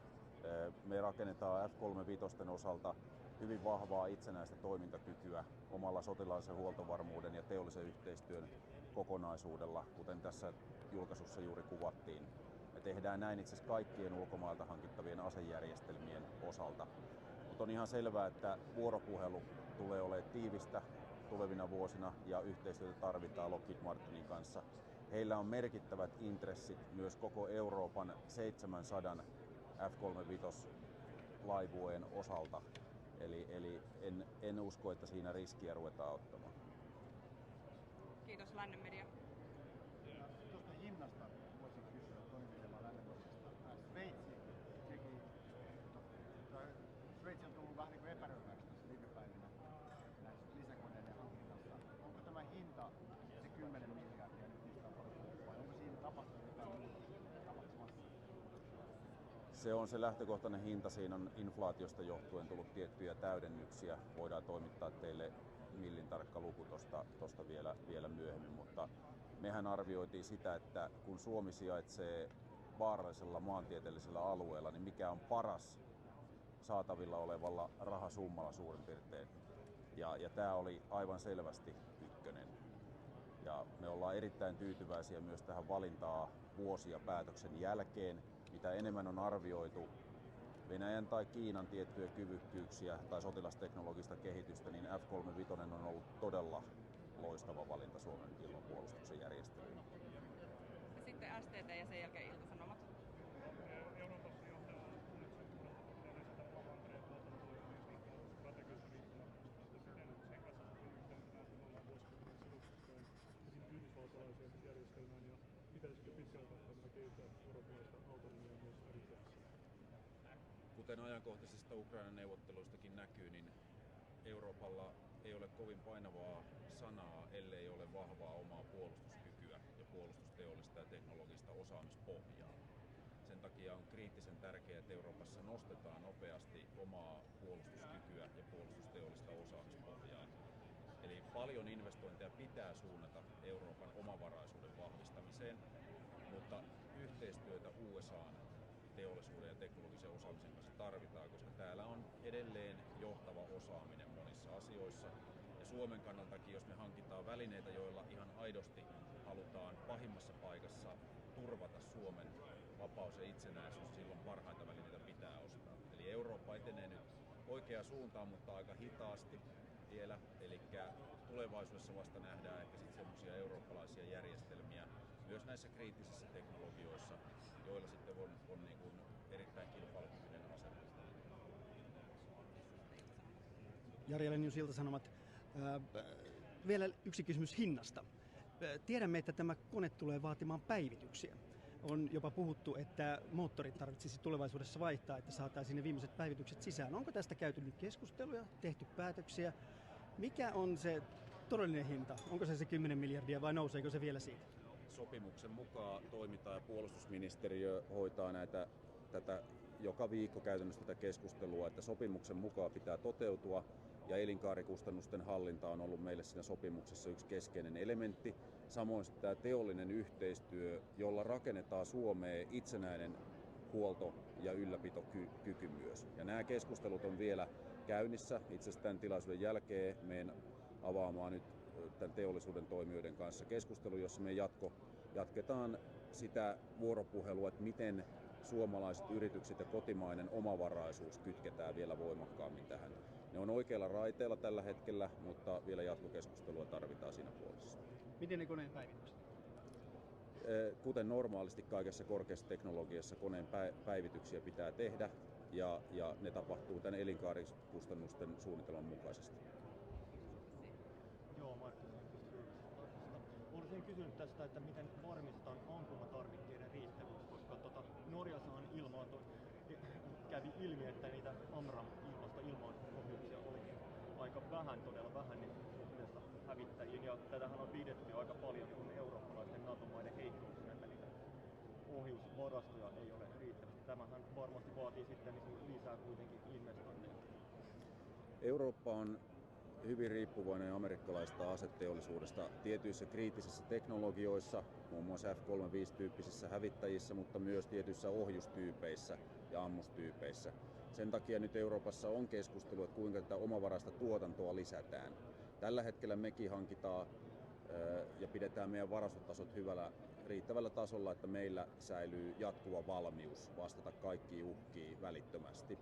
Me rakennetaan F-35 osalta hyvin vahvaa itsenäistä toimintakykyä omalla sotilaallisen huoltovarmuuden ja teollisen yhteistyön kokonaisuudella, kuten tässä julkaisussa juuri kuvattiin. Me tehdään näin itse asiassa kaikkien ulkomailta hankittavien asejärjestelmien osalta. Mutta on ihan selvää, että vuoropuhelu tulee olemaan tiivistä tulevina vuosina ja yhteistyötä tarvitaan Lockheed Martinin kanssa. Heillä on merkittävät intressit myös koko Euroopan 700 F-35-laivueen osalta. Eli en usko, että siinä riskiä ruvetaan ottamaan. Kiitos, Lännen media. Tuosta hinnasta voisin kysyä toimivilla Lännen-mediasta. Sveitsi on tullut vähän niin kuin epäröiväksi tässä viime päivinä näissä lisäkoneiden hankinnassa. Onko tämä hinta se 10 miljardia nyt mistä on puhuttu vai onko siinä tapahtunut jotain muuta tapahtumassa? Se on se lähtökohtainen hinta. Siinä on inflaatiosta johtuen tullut tiettyjä täydennyksiä. Voidaan toimittaa teille millin tarkka luku tuosta vielä myöhemmin, mutta mehän arvioitiin sitä, että kun Suomi sijaitsee vaarallisella maantieteellisellä alueella, niin mikä on paras saatavilla olevalla rahasummalla suurin piirtein. Ja tämä oli aivan selvästi ykkönen. Ja me ollaan erittäin tyytyväisiä myös tähän valintaan vuosia päätöksen jälkeen. Mitä enemmän on arvioitu Venäjän tai Kiinan tiettyjä kyvykkyyksiä tai sotilasteknologista kehitystä, niin F-35 on ollut todella loistava valinta Suomen ilmapuolustuksen järjestelyyn. Ja sitten STT ja sen jälkeen Ilta-Sanomat. Euroopassa johtaa strategiassa riippumattomasta siten sen kanssa yhtenä ollaan vuosikymmeniksi sidottu Yhdysvaltalaiseen järjestelmään ja pitäisi kuten ajankohtaisista Ukrainan neuvotteluistakin näkyy, niin Euroopalla ei ole kovin painavaa sanaa, ellei ole vahvaa omaa puolustuskykyä ja puolustusteollista ja teknologista osaamispohjaa. Sen takia on kriittisen tärkeää, että Euroopassa nostetaan nopeasti omaa puolustuskykyä ja puolustusteollista osaamispohjaa. Eli paljon investointeja pitää suunnata Euroopan omavaraisuuden vahvistamiseen, mutta yhteistyötä USA:n teollisuuden ja teknologisen osaamisen kanssa tarvitaan, koska täällä on edelleen johtava osaaminen monissa asioissa. Ja Suomen kannaltakin, jos me hankitaan välineitä, joilla ihan aidosti halutaan pahimmassa paikassa turvata Suomen vapaus ja itsenäisyys, silloin parhaita välineitä pitää ostaa. Eli Eurooppa etenee nyt oikeaan suuntaan, mutta aika hitaasti vielä. Eli tulevaisuudessa vasta nähdään ehkä sitten semmoisia eurooppalaisia järjestelmiä myös näissä kriittisissä teknologioissa, joilla sitten on niin kuin erittäin kilpailukykyinen asema. Jari Elenius, Ilta-Sanomat. Vielä yksi kysymys hinnasta. Tiedämme, että tämä kone tulee vaatimaan päivityksiä. On jopa puhuttu, että moottorit tarvitsisi tulevaisuudessa vaihtaa, että saataisiin ne viimeiset päivitykset sisään. Onko tästä käyty nyt keskusteluja, tehty päätöksiä? Mikä on se todellinen hinta? Onko se 10 miljardia vai nouseeko se vielä siitä? Sopimuksen mukaan toimitaan ja puolustusministeriö hoitaa tätä joka viikko käytännössä tätä keskustelua, että sopimuksen mukaan pitää toteutua ja elinkaarikustannusten hallinta on ollut meille siinä sopimuksessa yksi keskeinen elementti. Samoin tämä teollinen yhteistyö, jolla rakennetaan Suomeen itsenäinen huolto- ja ylläpitokyky myös. Ja nämä keskustelut on vielä käynnissä. Itse asiassa tämän tilaisuuden jälkeen menen avaamaan nyt tämän teollisuuden toimijoiden kanssa keskustelu, jossa me jatketaan sitä vuoropuhelua, että miten suomalaiset yritykset ja kotimainen omavaraisuus kytketään vielä voimakkaammin tähän. Ne on oikealla raiteella tällä hetkellä, mutta vielä jatkokeskustelua tarvitaan siinä puolessa. Miten ne koneen päivitykset? Kuten normaalisti kaikessa korkeassa teknologiassa koneen päivityksiä pitää tehdä ja ne tapahtuu tämän elinkaarikustannusten suunnitelman mukaisesti. Joo, Martti. Olisin kysynyt tästä, että miten varmistetaan ampumatarvikkeiden riittävyys, koska Norjassa on kävi ilmi, että niitä AMRAM ilmasta ilmaan ohjuksia olikin aika vähän, todella vähän niin suhteessa hävittäjiin. Ja tätähän on pidetty aika paljon niin eurooppalaisten NATO-maiden heikkouksena, että niitä ohjusvarastoja ei ole riittävästi. Tämähän varmasti vaatii sitten niin lisää kuitenkin investointeja. Eurooppa on hyvin riippuvainen amerikkalaisesta aseteollisuudesta tietyissä kriittisissä teknologioissa, muun muassa F-35-tyyppisissä hävittäjissä, mutta myös tietyissä ohjustyypeissä ja ammustyypeissä. Sen takia nyt Euroopassa on keskustelu, että kuinka tätä omavaraista tuotantoa lisätään. Tällä hetkellä mekin hankitaan ja pidetään meidän varastotasot riittävällä tasolla, että meillä säilyy jatkuva valmius vastata kaikkiin uhkiin välittömästi.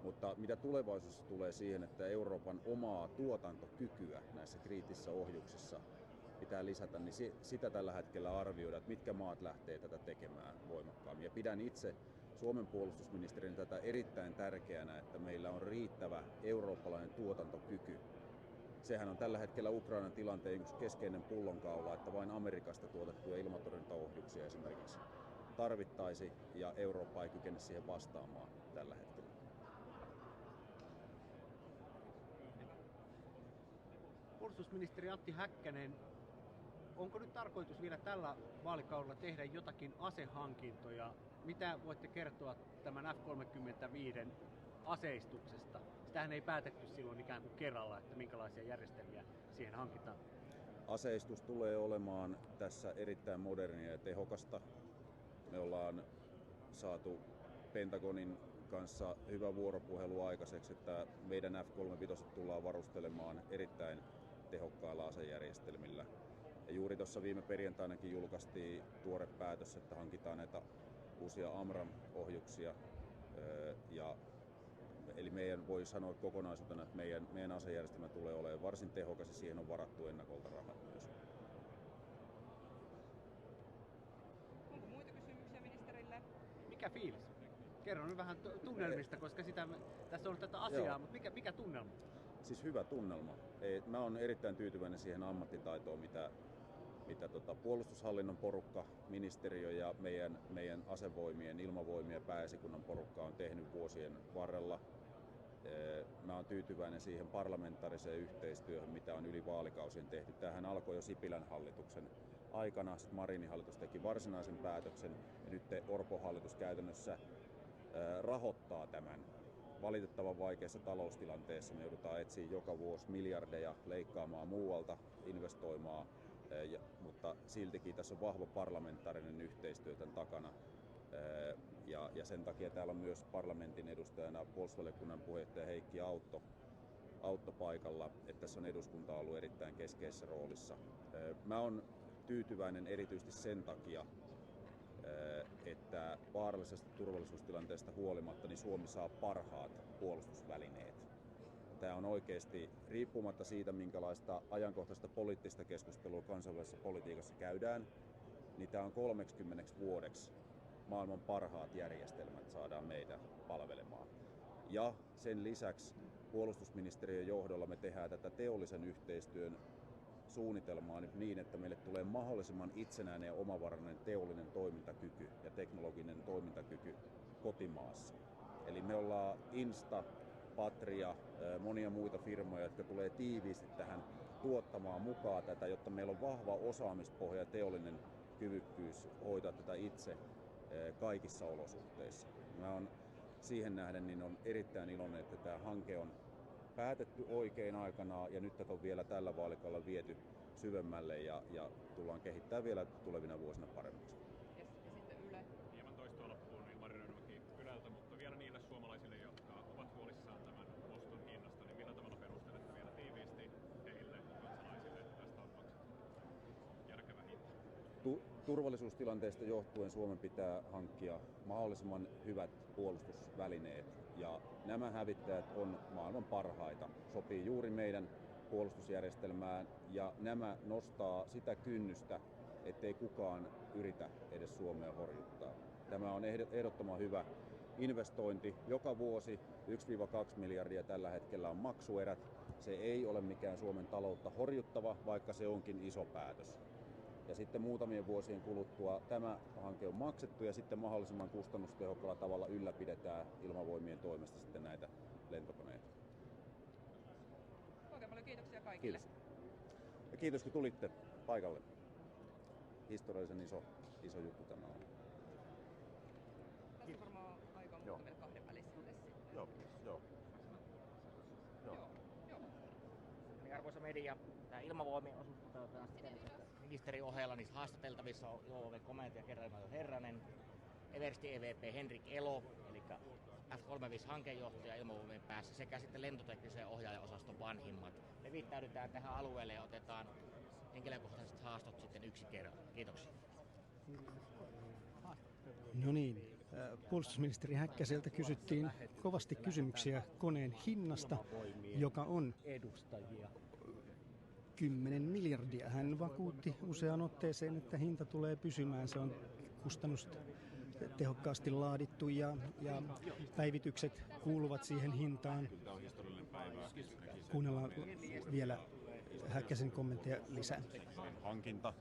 Mutta mitä tulevaisuudessa tulee siihen, että Euroopan omaa tuotantokykyä näissä kriittisissä ohjuksissa pitää lisätä, niin sitä tällä hetkellä arvioidaan, että mitkä maat lähtee tätä tekemään voimakkaammin. Ja pidän itse Suomen puolustusministerin tätä erittäin tärkeänä, että meillä on riittävä eurooppalainen tuotantokyky. Sehän on tällä hetkellä Ukrainan tilanteen yksi keskeinen pullonkaula, että vain Amerikasta tuotettuja ilmatorjuntaohjuksia esimerkiksi tarvittaisi ja Eurooppa ei kykene siihen vastaamaan tällä hetkellä. Puolustusministeri Antti Häkkänen, onko nyt tarkoitus vielä tällä vaalikaudella tehdä jotakin asehankintoja? Mitä voitte kertoa tämän F-35 aseistuksesta? Sitähän ei päätetty silloin ikään kuin kerralla, että minkälaisia järjestelmiä siihen hankitaan. Aseistus tulee olemaan tässä erittäin modernia ja tehokasta. Me ollaan saatu Pentagonin kanssa hyvä vuoropuhelu aikaiseksi, että meidän F-35 tullaan varustelemaan erittäin tehokkailla asejärjestelmillä. Ja juuri tuossa viime perjantainakin julkaistiin tuore päätös, että hankitaan näitä uusia AMRAM-ohjuksia. Eli meidän voi sanoa kokonaisuutena, että meidän asejärjestelmä tulee olemaan varsin tehokas ja siihen on varattu ennakolta rahat myös. Onko muita kysymyksiä ministerille? Mikä fiilis? Kerro nyt vähän tunnelmista, koska tässä on tätä asiaa, mutta mikä tunnelma? Siis hyvä tunnelma. Mä oon erittäin tyytyväinen siihen ammattitaitoon, mitä puolustushallinnon porukka, ministeriö ja meidän asevoimien, ilmavoimien pääesikunnan porukka on tehnyt vuosien varrella. Mä oon tyytyväinen siihen parlamentaariseen yhteistyöhön, mitä on yli vaalikausien tehty. Tämähän alkoi jo Sipilän hallituksen aikana, sitten Marinin hallitus teki varsinaisen päätöksen ja nyt Orpon hallitus käytännössä rahoittaa tämän. Valitettavan vaikeassa taloustilanteessa me joudutaan etsiä joka vuosi miljardeja, leikkaamaan muualta, investoimaan, mutta siltikin tässä on vahva parlamentaarinen yhteistyö tämän takana. Ja sen takia täällä on myös parlamentin edustajana puolustusvaliokunnan puheenjohtaja Heikki Autto paikalla, että tässä on eduskunta ollut erittäin keskeisessä roolissa. Mä oon tyytyväinen erityisesti sen takia, että vaarallisesta turvallisuustilanteesta huolimatta niin Suomi saa parhaat puolustusvälineet. Tämä on oikeasti, riippumatta siitä minkälaista ajankohtaista poliittista keskustelua kansainvälisessä politiikassa käydään, niin tämä on 30 vuodeksi maailman parhaat järjestelmät saadaan meitä palvelemaan. Ja sen lisäksi puolustusministeriön johdolla me tehdään tätä teollisen yhteistyön suunnitelmaa nyt niin, että meille tulee mahdollisimman itsenäinen ja omavarainen teollinen toimintakyky ja teknologinen toimintakyky kotimaassa. Eli me ollaan Insta, Patria, monia muita firmoja, jotka tulee tiiviisti tähän tuottamaan mukaan tätä, jotta meillä on vahva osaamispohja ja teollinen kyvykkyys hoitaa tätä itse kaikissa olosuhteissa. Mä on siihen nähden niin on erittäin iloinen, että tämä hanke on päätetty oikein aikanaan ja nyt tätä on vielä tällä vaalikaudella viety syvemmälle ja tullaan kehittämään vielä tulevina vuosina paremmaksi. Ja sitten Yle. Hieman toistoa loppuun Ilmari Rönmäki Yleltä, mutta vielä niille suomalaisille, jotka ovat huolissaan tämän oston hinnasta, niin millä tavalla perustelette vielä tiiviisti heille kansalaisille, että tästä on maksettu järkevä hinta? Turvallisuustilanteesta johtuen Suomen pitää hankkia mahdollisimman hyvät puolustusvälineet ja nämä hävittäjät on maailman parhaita, sopii juuri meidän puolustusjärjestelmään ja nämä nostaa sitä kynnystä, ettei kukaan yritä edes Suomea horjuttaa. Tämä on ehdottoman hyvä investointi. Joka vuosi 1-2 miljardia tällä hetkellä on maksuerät. Se ei ole mikään Suomen taloutta horjuttava, vaikka se onkin iso päätös. Ja sitten muutamien vuosien kuluttua tämä hanke on maksettu ja sitten mahdollisimman kustannustehokkaalla tavalla ylläpidetään ilmavoimien toimesta sitten näitä lentokoneita. Oikein paljon kiitoksia kaikille. Kiitos. Ja kiitos kun tulitte paikalle. Historiallisen iso juttu tämä on. Tässä varmaan aika on vielä kahden välissä sitten. Joo. Niin, arvoisa media, tämä ilmavoimien osuus toteutetaan siten, että ministerin ohella niissä haastateltavissa on ilmavoimien komentaja Karita Mattilan, eversti EVP Henrik Elo, eli F-35-hankejohtaja ilmavoimien päässä, sekä sitten lentoteknisen ohjaajaosaston vanhimmat. Me viittäydytään tähän alueelle ja otetaan henkilökohtaiset haastot sitten yksi kerran. Kiitoksia. No niin, puolustusministeri Häkkäseltä kysyttiin kovasti kysymyksiä koneen hinnasta, joka on 10 miljardia. Hän vakuutti useaan otteeseen, että hinta tulee pysymään. Se on kustannustehokkaasti laadittu ja päivitykset kuuluvat siihen hintaan. Kuunnellaan vielä Häkkäsen kommentteja lisää. Hankinta,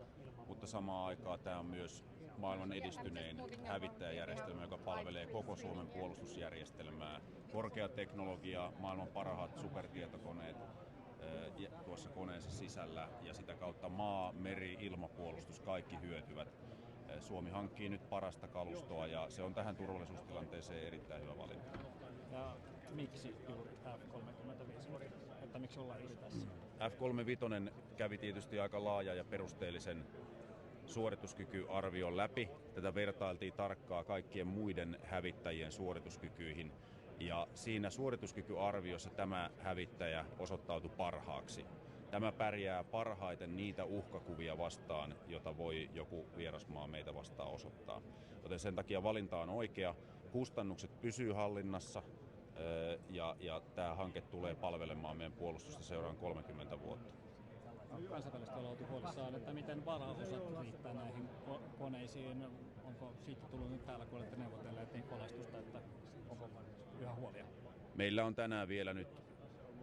mutta samaan aikaan tämä on myös maailman edistynein hävittäjäjärjestelmä, joka palvelee koko Suomen puolustusjärjestelmää. Korkea teknologia, maailman parhaat supertietokoneet tuossa koneensa sisällä ja sitä kautta maa, meri, ilmapuolustus, kaikki hyötyvät. Suomi hankkii nyt parasta kalustoa ja se on tähän turvallisuustilanteeseen erittäin hyvä valinta. Ja miksi juuri F-35? Että miksi ollaan juuri tässä? F-35 kävi tietysti aika laaja ja perusteellisen suorituskykyarvion läpi. Tätä vertailtiin tarkkaan kaikkien muiden hävittäjien suorituskykyihin. Ja siinä suorituskykyarviossa tämä hävittäjä osoittautui parhaaksi. Tämä pärjää parhaiten niitä uhkakuvia vastaan, jota voi joku vierasmaa meitä vastaan osoittaa. Joten sen takia valinta on oikea. Kustannukset pysyy hallinnassa ja tämä hanke tulee palvelemaan meidän puolustusta seuraan 30 vuotta. Kansainvälisesti on oltu huolissaan, että miten varaosat riittää näihin koneisiin. Onko siitä tullut nyt täällä, kun olette neuvotelleet, niin kolaistusta, että onko yhä huolia? Meillä on tänään vielä nyt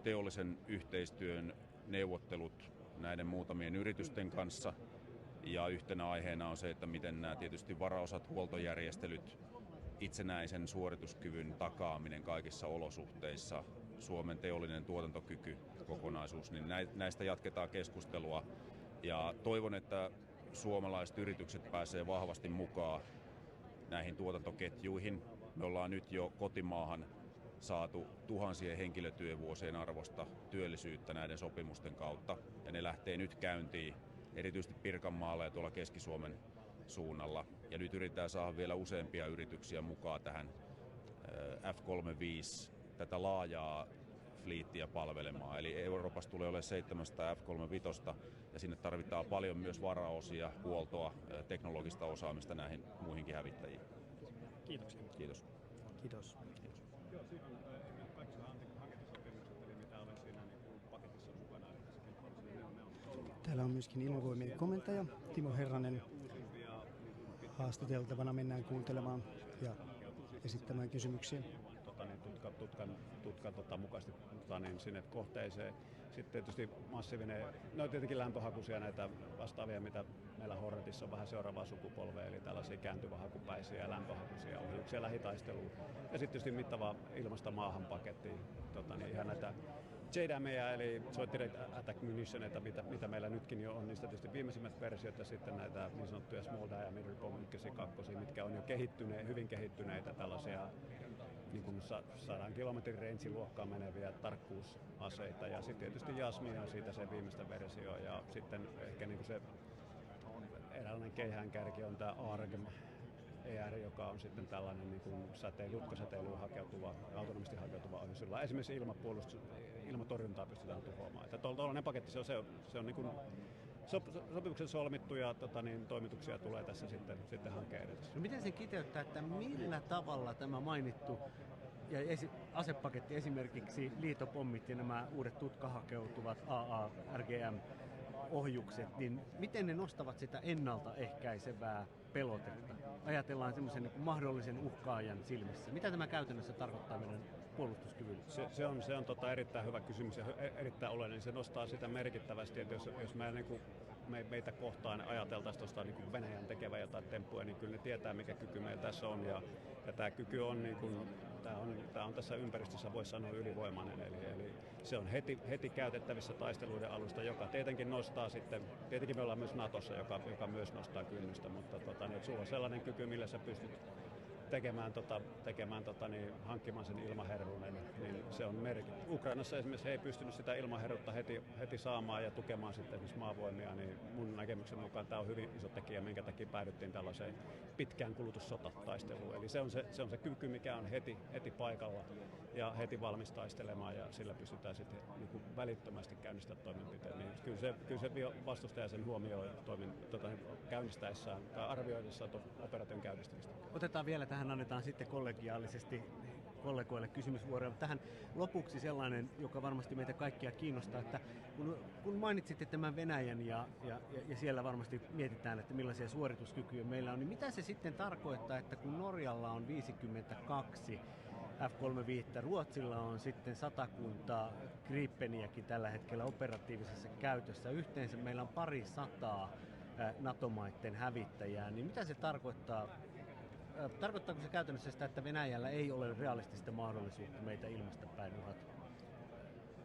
teollisen yhteistyön neuvottelut näiden muutamien yritysten kanssa. Ja yhtenä aiheena on se, että miten nämä tietysti varaosat, huoltojärjestelyt, itsenäisen suorituskyvyn takaaminen kaikissa olosuhteissa, Suomen teollinen tuotantokyky, kokonaisuus, niin näistä jatketaan keskustelua. Ja toivon, että suomalaiset yritykset pääsee vahvasti mukaan näihin tuotantoketjuihin. Me ollaan nyt jo kotimaahan saatu tuhansien henkilötyövuosien arvosta työllisyyttä näiden sopimusten kautta. Ja ne lähtee nyt käyntiin, erityisesti Pirkanmaalla ja tuolla Keski-Suomen suunnalla. Ja nyt yritetään saada vielä useampia yrityksiä mukaan tähän F-35, tätä laajaa fliittiä palvelemaan. Eli Euroopassa tulee olemaan 700 F-35 ja sinne tarvitaan paljon myös varaosia, huoltoa, teknologista osaamista näihin muihinkin hävittäjiin. Kiitoksia. Kiitos. Kiitos. Joo, siinä on kaikki hankintosopimukset, eli mitä olen siinä niin paketissa mukana. Täällä on myöskin Ilmavoimien komentaja Timo Herranen. Haastateltavana mennään kuuntelemaan ja esittämään kysymyksiä. Tutkan mukaisesti sinne kohteeseen. Sitten tietysti massiivinen, no tietenkin lämpöhakuisia näitä vastaavia, mitä meillä Hornetissa on vähän seuraavaa sukupolvea, eli tällaisia kääntyvähakupäisiä ja lämpöhakuisia ohjuksia lähitaisteluun. Ja sitten tietysti mittava ilmasta maahan paketti, ihan näitä JDAMeja, eli Joint Direct Attack Munitioneita, mitä meillä nytkin jo on, niistä tietysti viimeisimmät versiot ja sitten näitä niin sanottuja Small Diameter Bomb 1 ja 2, mitkä on jo hyvin kehittyneitä tällaisia niin kuin 100 kilometrin range-luokkaan meneviä tarkkuusaseita. Ja sitten tietysti Jasmin on siitä se viimeistä versio ja sitten ehkä niin kuin se eräänlainen keihäänkärki on tämä ARGM ER, joka on sitten tällainen niin kuin tutkasäteilyyn hakeutuva, autonomisesti hakeutuva ohjus, jolla esimerkiksi ilmatorjuntaa pystytään tuhoamaan. Tuollainen paketti se on niin kuin sopimuksen solmittu ja toimituksia tulee tässä sitten hankkeen edessä. No miten se kiteyttää, että millä tavalla tämä mainittu ja asepaketti, esimerkiksi liitopommit ja nämä uudet tutkahakeutuvat AA-RGM-ohjukset, niin miten ne nostavat sitä ennaltaehkäisevää pelotetta? Ajatellaan semmoisen niin mahdollisen uhkaajan silmissä. Mitä tämä käytännössä tarkoittaa meidän puolustuskyvylle? Se on erittäin hyvä kysymys ja erittäin oleellinen. Se nostaa sitä merkittävästi, että jos meitä kohtaan ajateltaisiin tuosta niin Venäjän tekevä jotain temppuja, niin kyllä ne tietää, mikä kyky meillä tässä on. Ja tämä kyky on, niin kuin, tämä on tässä ympäristössä, voisi sanoa, ylivoimainen. Eli se on heti käytettävissä taisteluiden alusta, joka tietenkin nostaa sitten, tietenkin me ollaan myös Natossa, joka myös nostaa kynnystä, mutta että sulla on sellainen kyky, millä sä pystyt hankkimaan sen ilmaherruuden, niin se on merkittävä. Ukrainassa esimerkiksi he ei pystynyt sitä ilmaherrutta heti saamaan ja tukemaan sitten esimerkiksi maavoimia, niin mun näkemyksen mukaan tämä on hyvin iso tekijä, minkä takia päädyttiin tällaiseen pitkään kulutussotataisteluun. Eli se on se kyky, mikä on heti paikalla ja heti valmis taistelemaan ja sillä pystytään sitten niin kuin välittömästi käynnistämään toimenpiteen. Niin kyllä se vastustaja sen huomioi käynnistäessään tai arvioidessaan operaation käynnistämistä. Otetaan vielä tähän, annetaan sitten kollegiaalisesti kollegoille kysymysvuoroja. Tähän lopuksi sellainen, joka varmasti meitä kaikkia kiinnostaa, että kun mainitsitte tämän Venäjän ja siellä varmasti mietitään, että millaisia suorituskykyjä meillä on, niin mitä se sitten tarkoittaa, että kun Norjalla on 52 F-35, Ruotsilla on sitten 100 Gripeniäkin tällä hetkellä operatiivisessa käytössä, yhteensä meillä on 200 NATO-maiden hävittäjää, niin mitä se tarkoittaa? Tarkoittaako se käytännössä sitä, että Venäjällä ei ole realistista mahdollisuutta meitä ilmasta päin uhata?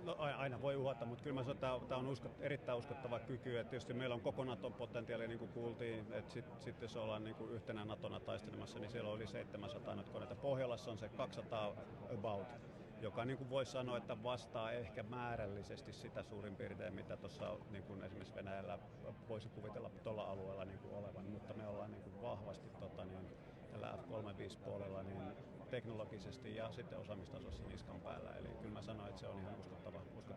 No aina voi uhata, mutta kyllä mä sanon, että tämä on erittäin uskottava kyky. Että tietysti meillä on koko Naton potentiaali, niin kuin kuultiin, että sitten jos ollaan niin kuin yhtenä Natona taistelemassa, niin siellä on yli 700 koneita. Pohjolassa on se 200 about, joka niin kuin voisi sanoa, että vastaa ehkä määrällisesti sitä suurin piirtein, mitä tuossa niin kuin esimerkiksi Venäjällä voisi kuvitella tuolla alueella niin kuin olevan, mutta me ollaan niin kuin vahvasti tällä F-35-puolella niin teknologisesti ja sitten osaamistasossa niskan päällä. Eli kyllä mä sanoin, että se on ihan uskottava kyky.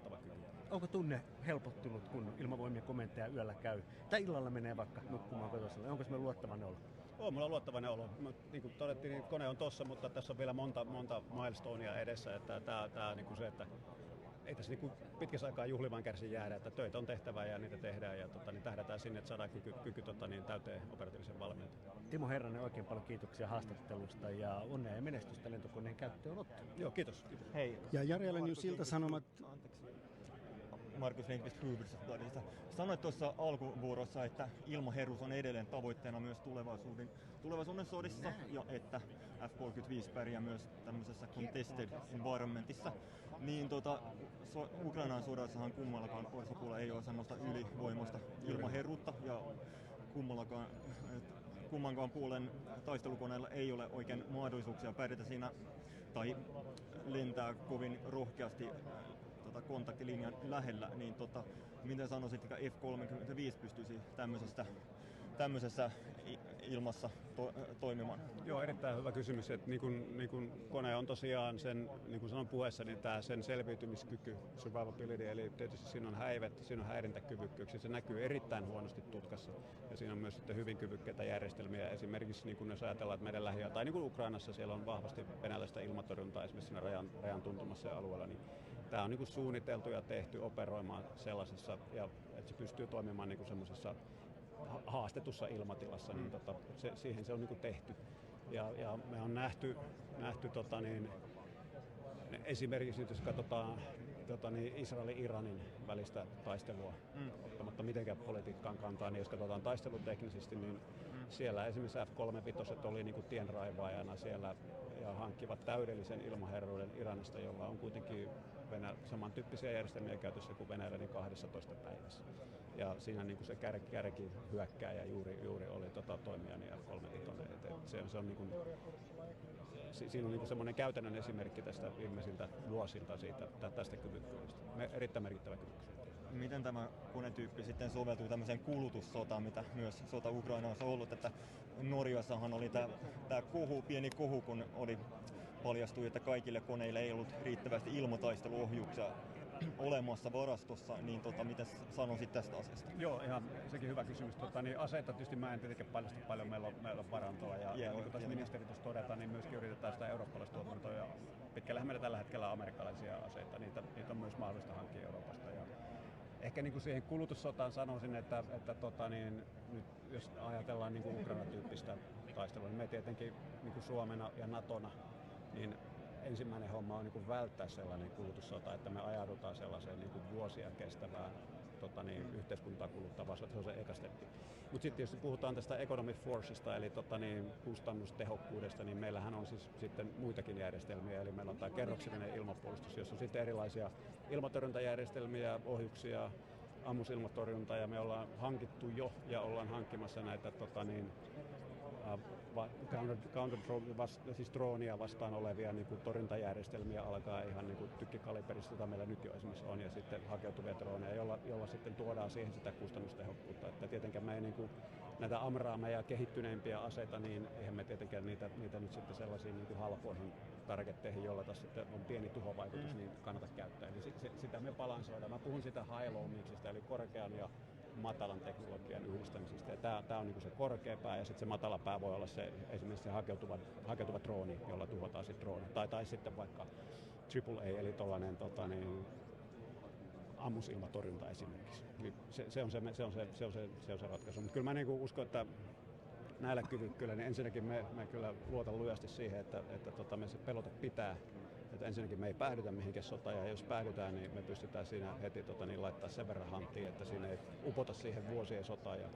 Onko tunne helpottunut, kun ilmavoimien komentaja yöllä käy, tai illalla menee vaikka nukkumaan kotosalla? Onko se luottavainen olo? On mulla luottavainen olo. Niin kuin todettiin, niin kone on tossa, mutta tässä on vielä monta milestonea edessä. Että tää niin kuin se, että ei tässä niin pitkässä aikaa juhlivaan kärsi jäädä, että töitä on tehtävää ja niitä tehdään ja niin tähdätään sinne, että saadaan kyky täyteen operatiivisen valmiuteen. Timo Herranen, oikein paljon kiitoksia haastattelusta ja onnea ja menestystä lentokoneen käyttöönottoon. Joo, kiitos. Hei. Ja Jari Alenius, Ilta-Sanomat. Markus Lindqvist Hufvudstadsbladetista. Sanoit tuossa alkuvuorossa, että ilmaherruus on edelleen tavoitteena myös tulevaisuuden sodissa ja että F-35 pärjää myös tämmöisessä contested environmentissa. Niin Ukrainan sodassahan kummallakaan osapuolella ei ole semmoista ylivoimaista ilmaherruutta ja kummankaan puolen taistelukoneella ei ole oikein mahdollisuuksia pärjätä siinä tai lentää kovin rohkeasti kontaktilinjan lähellä, niin miten sanoisit, että F-35 pystyisi tämmöisessä ilmassa toimimaan? Joo, erittäin hyvä kysymys. Että niin kun kone on tosiaan sen, niin kuin sanon puheessa, niin sen selviytymiskyky, survivability, eli tietysti siinä on häivet, siinä on häirintäkyvykkyyksiä, se näkyy erittäin huonosti tutkassa. Ja siinä on myös sitten hyvin kyvykkäitä järjestelmiä. Esimerkiksi niin kun jos ajatellaan, että meidän lähiöllä, tai niin kuin Ukrainassa, siellä on vahvasti venäläistä ilmatorjuntaa esimerkiksi siinä rajan tuntumassa ja alueella, niin tämä on niin kuin suunniteltu ja tehty operoimaan sellaisessa, ja että se pystyy toimimaan niin kuin semmoisessa haastetussa ilmatilassa, niin siihen se on niin kuin tehty. Ja me on nähty esimerkiksi nyt jos katsotaan Israelin-Iranin välistä taistelua, ottamatta mitenkään politiikkaan kantaa, niin jos katsotaan taisteluteknisesti, niin siellä esimerkiksi F-35 oli niin kuin tienraivaajana siellä ja hankkivat täydellisen ilmaherruuden Iranista, jolla on kuitenkin samantyyppisiä järjestelmiä käytössä kuin Venäjällä niin 12 päivässä. Ja siinä niin kuin se kärki hyökkääjä juuri oli toimija niin F-35. Se on niin kuin, siinä on niin kuin semmoinen käytännön esimerkki tästä viimeisiltä vuosilta tästä kyvykkyydestä. Erittäin merkittävä kyvykkyydestä. Miten tämä konetyyppi sitten soveltuu tämmöiseen kulutussotaan, mitä myös sota Ukrainassa on ollut, että Norjassahan oli tämä pieni kohu, kun paljastui, että kaikille koneille ei ollut riittävästi ilmataisteluohjuksia olemassa varastossa, niin miten sanoisit tästä asiasta? Joo, ihan sekin hyvä kysymys. Niin aseita tietysti mä en tietenkin paljasta paljon, meillä on varantoa ja niin kuin tässä ministeri tuossa todeta, niin myöskin yritetään sitä eurooppalaista tuotantoa ja pitkällähän meillä tällä hetkellä amerikkalaisia aseita, niitä on myös mahdollista hankkia Euroopasta. Ja ehkä niin kuin siihen kulutussotaan sanoisin, että nyt jos ajatellaan niin kuin Ukraina-tyyppistä taistelua, niin me tietenkin niin kuin Suomena ja Natona, niin ensimmäinen homma on niin kuin välttää sellainen kulutussota, että me ajaudutaan sellaiseen niin kuin vuosia kestävään yhteiskuntaa kuluttavaan, se on se eka steppi. Mutta sitten jos puhutaan tästä economic forceista, eli kustannustehokkuudesta, niin meillähän on siis sitten muitakin järjestelmiä, eli meillä on tämä kerroksellinen ilmapuolustus, jossa on sitten erilaisia ilmatorjuntajärjestelmiä, ohjuksia, ammusilmatorjuntaa, ja me ollaan hankittu jo ja ollaan hankkimassa näitä siis droonia vastaan olevia niin kuin torjuntajärjestelmiä alkaa ihan niin kuin tykkikaliberista, jota meillä nyt jo esimerkiksi on, ja sitten hakeutuvia droneja, jolla sitten tuodaan siihen sitä kustannustehokkuutta. Että tietenkään me ei niin kuin näitä amraameja kehittyneimpiä aseita, niin eihän me tietenkään niitä nyt sitten sellaisiin niin kuin halpoihin targetteihin, joilla taas sitten on pieni tuhovaikutus, niin kannata käyttää. Eli sitä me balansoidaan. Mä puhun sitä high-low-mixistä, eli korkean ja matalan teknologian yhdistämisestä. Ja tämä on niin kuin se korkea pää, ja sitten se matala pää voi olla se esimerkiksi se hakeutuva drooni, jolla tuhotaan sitten drooni. Tai sitten vaikka AAA, eli tuollainen ammusilmatorjunta esimerkiksi. Eli se on se ratkaisu. Mutta kyllä mä niin kuin uskon, että näillä kyvykkyillä, niin ensinnäkin me kyllä luotan lujasti siihen, että me se pelote pitää. Että ensinnäkin me ei päädytä mihinkään sotaan, ja jos päädytään, niin me pystytään siinä heti laittaa sen verran hanttiin, että siinä ei upota siihen vuosien sotaan. Ja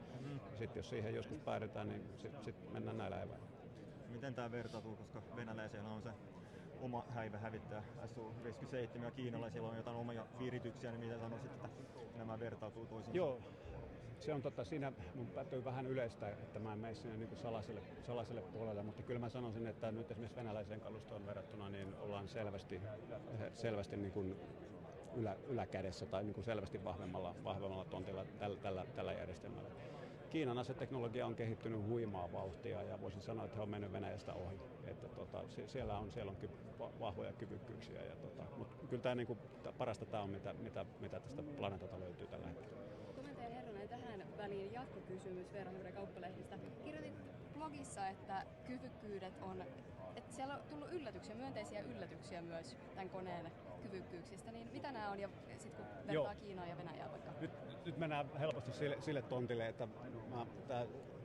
sitten jos siihen joskus päädytään, niin sit mennään näillä eväillä. Miten tämä vertautuu, koska venäläisillä on se oma häivähävittäjä Su-57 ja kiinalaisilla on jotain omia virityksiä, niin miten sanoisit, että nämä vertautuu toisiinsa? Joo. Se on siinä mun täytyy vähän yleistä, että mä en mene sinne niin salaiselle puolelle, mutta kyllä mä sanoisin, että nyt esimerkiksi venäläiseen kalustoon verrattuna niin ollaan selvästi niin kuin yläkädessä tai niin kuin selvästi vahvemmalla tontilla tällä järjestelmällä. Kiinan aseteknologia on kehittynyt huimaa vauhtia ja voisin sanoa, että he on mennyt Venäjästä ohi. Että siellä on vahvoja kyvykkyyksiä. Mutta kyllä tämä niin kuin parasta tämä on, mitä tästä planeetalta löytyy tällä hetkellä. Tähän väliin jatkokysymys Verhovuuden kauppalehdistä. Kirjoitit blogissa, että kyvykkyydet on, että siellä on tullut myönteisiä yllätyksiä myös tämän koneen kyvykkyyksistä, niin mitä nämä on, ja sitten kun vertaa Kiinaa ja Venäjää vaikka? Nyt mennään helposti sille tontille, että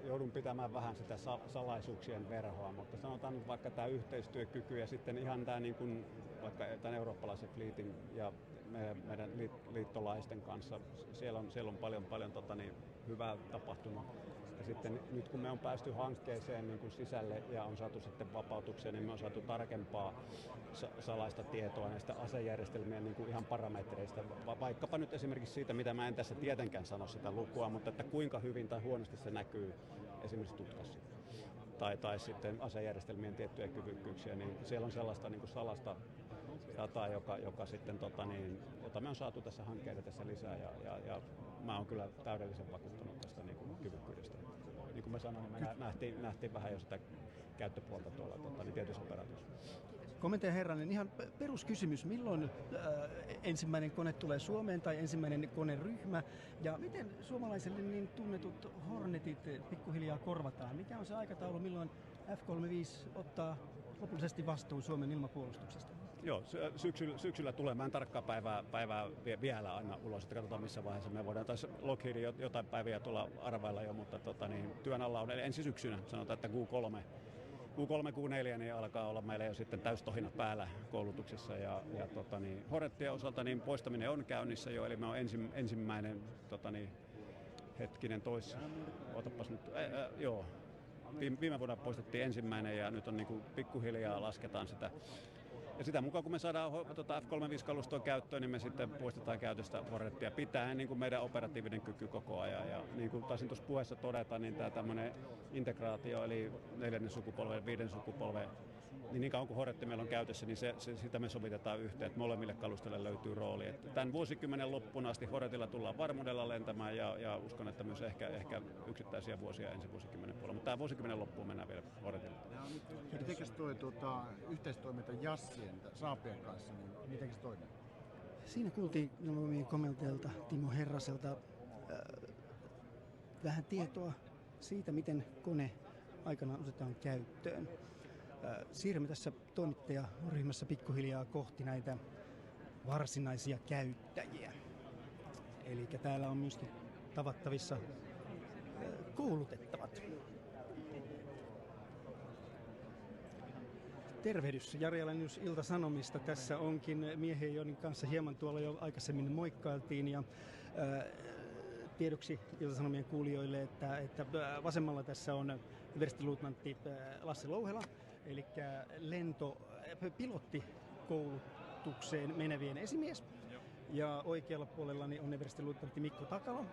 joudun pitämään vähän sitä salaisuuksien verhoa, mutta sanotaan nyt vaikka tämä yhteistyökyky ja sitten ihan tämä niin kuin, vaikka tämän eurooppalaisen fliitin ja meidän liittolaisten kanssa. Siellä on paljon hyvää tapahtunut. Ja sitten nyt kun me on päästy hankkeeseen niin kuin sisälle ja on saatu sitten vapautuksia, niin me on saatu tarkempaa salaista tietoa näistä asejärjestelmien niin kuin ihan parametreista. Vaikkapa nyt esimerkiksi siitä, mitä mä en tässä tietenkään sano sitä lukua, mutta että kuinka hyvin tai huonosti se näkyy esimerkiksi tutkassa. Tai sitten asejärjestelmien tiettyjä kyvykkyyksiä, niin siellä on sellaista niin kuin salasta dataa, joka sitten, jota me on saatu tässä hankkeessa tässä lisää ja mä oon kyllä täydellisen vakuuttunut tästä niin kuin kyvykkyydestä. Niin kuin mä sanoin, niin me nähtiin vähän jo sitä käyttöpuolta tuolla tietyissä operaatioissa. Komentaja Herranen, ihan peruskysymys, milloin ensimmäinen kone tulee Suomeen tai ensimmäinen koneryhmä ja miten suomalaisille niin tunnetut Hornetit pikkuhiljaa korvataan? Mikä on se aikataulu, milloin F-35 ottaa lopullisesti vastuun Suomen ilmapuolustuksesta? Joo, syksyllä tulee. Mä en tarkkaa päivää vielä aina ulos, että katsotaan missä vaiheessa me voidaan. Taisi Lockheedin jotain päiviä tulla arvailla jo, mutta työn alla on ensi syksynä, sanotaan, että Q3, Q4 niin alkaa olla meillä jo sitten täystohina päällä koulutuksessa ja Hornettien osalta niin poistaminen on käynnissä jo, eli me on ensimmäinen viime vuonna poistettiin ensimmäinen ja nyt on niin kuin pikkuhiljaa lasketaan sitä. Ja sitä mukaan kun me saadaan F-35-kalustoa käyttöön, niin me sitten poistetaan käytöstä Hornettia pitäen niin kuin meidän operatiivinen kyky koko ajan. Ja niin kuin taisin tuossa puheessa todeta, niin tämä tämmöinen integraatio, eli 4. sukupolven, 5. sukupolven, niin kauan kuin Hornetti meillä on käytössä, niin sitä me sovitetaan yhteen, että molemmille kalustoille löytyy rooli. Että tämän vuosikymmenen loppuun asti Hornetilla tullaan varmuudella lentämään ja uskon, että myös ehkä yksittäisiä vuosia ensi vuosikymmenen puolella. Mutta tämä vuosikymmenen loppuun mennään vielä Hornetilla. Mitenkäs toi yhteistoiminta Jassien, Saapien kanssa, niin mitenkäs toimii? Siinä kuultiin laulamien komentajalta Timo Herraselta vähän tietoa siitä, miten kone aikanaan otetaan käyttöön. Siirrymme tässä toimittajaryhmässä pikkuhiljaa kohti näitä varsinaisia käyttäjiä. Eli täällä on myöskin tavattavissa koulutettavat. Tervehdys, Jari Alenius Ilta-Sanomista. Tässä onkin miehen, joiden kanssa hieman tuolla jo aikaisemmin moikkailtiin. Ja tiedoksi Ilta-Sanomien kuulijoille, että vasemmalla tässä on versiluutnantti Lasse Louhela, eli pilottikoulutukseen menevien esimies. Ja oikealla puolellani on versiluutnantti Mikko Takala,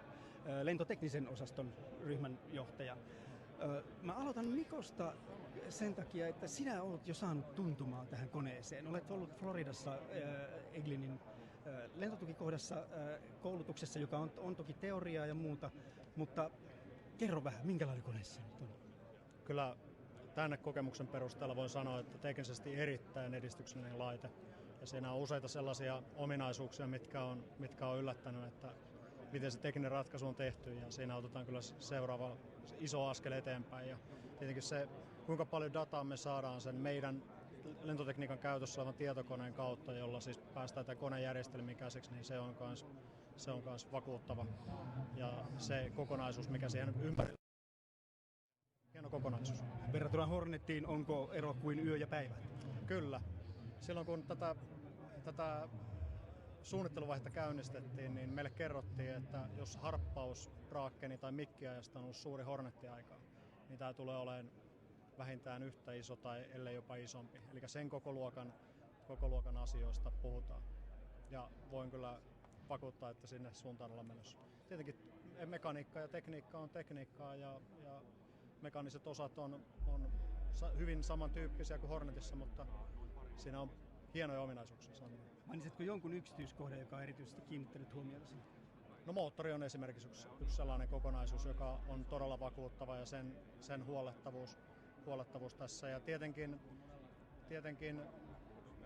lentoteknisen osaston ryhmän johtaja. Mä aloitan Mikosta sen takia, että sinä olet jo saanut tuntumaa tähän koneeseen. Olet ollut Floridassa Eglinin lentotukikohdassa koulutuksessa, joka on toki teoriaa ja muuta, mutta kerro vähän, minkälainen kone se nyt on? Kyllä tämän kokemuksen perusteella voin sanoa, että teknisesti erittäin edistyksellinen laite. Ja siinä on useita sellaisia ominaisuuksia, mitkä on yllättänyt, että miten se tekninen ratkaisu on tehty. Ja siinä otetaan kyllä seuraava iso askel eteenpäin. Ja tietenkin se, kuinka paljon dataa me saadaan sen meidän lentotekniikan käytössä olevan tietokoneen kautta, jolla siis päästään tämän konejärjestelmiin käsiksi, niin se on myös vakuuttava. Ja se kokonaisuus, mikä siihen ympärillä. Hieno kokonaisuus. Verrattuna Hornettiin, onko ero kuin yö ja päivä? Kyllä. Silloin kun tätä suunnitteluvaihetta käynnistettiin, niin meille kerrottiin, että jos harppaus braakkeni tai mikkiajasta on ollut suuri Hornetti-aika, niin tämä tulee olemaan vähintään yhtä iso tai ellei jopa isompi. Eli sen koko luokan asioista puhutaan. Ja voin kyllä vakuuttaa, että sinne suuntaan ollaan menossa. Tietenkin mekaniikka ja tekniikka on tekniikkaa ja mekaaniset osat on hyvin samantyyppisiä kuin Hornetissa, mutta siinä on hienoja ominaisuuksia. Mainitsitko jonkun yksityiskohdan, joka on erityisesti kiinnittänyt huomiota? No moottori on esimerkiksi yksi sellainen kokonaisuus, joka on todella vakuuttava ja sen huollettavuus tässä. Ja tietenkin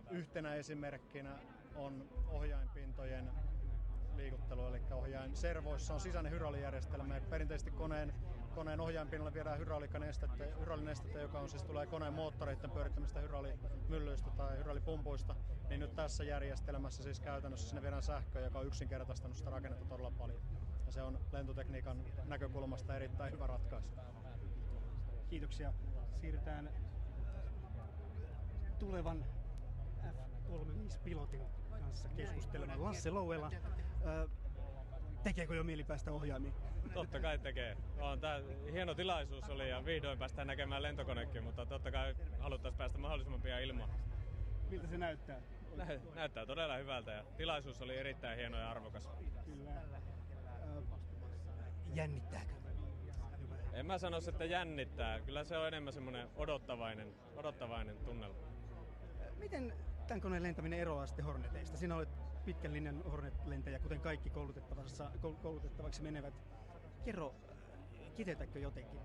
yhtenä esimerkkinä on ohjainpintojen liikuttelu, eli ohjain servoissa on sisäinen hydraulijärjestelmä. Perinteisesti koneen ohjainpinnalle viedään hydraulinestettä, joka on siis tulee koneen moottoreiden pyörittämistä hydraulimyllyistä tai hydraulipumpuista. Niin nyt tässä järjestelmässä siis käytännössä sinne viedään sähköä, joka on yksinkertaistanut sitä rakennetta todella paljon. Ja se on lentotekniikan näkökulmasta erittäin hyvä ratkaisu. Kiitoksia. Siirrytään tulevan F-35-pilotin kanssa keskustelemaan. Lasse Louela, tekeekö jo mieli päästä ohjaamiin? Totta kai tekee. Tämä hieno tilaisuus oli ja vihdoin päästään näkemään lentokonekin, mutta totta kai haluttaisiin päästä mahdollisimman pian ilmaan. Miltä se näyttää? Näyttää todella hyvältä ja tilaisuus oli erittäin hieno ja arvokas. Kyllä. Jännittääkö? En mä sanoisi, että jännittää. Kyllä se on enemmän semmoinen odottavainen tunnelma. Miten tämän koneen lentäminen eroaa sitten Horneteista? Sinä olet pitkän linjan Hornet-lentäjä, kuten kaikki koulutettavaksi menevät. Kerro, kiteytäkö jotenkin?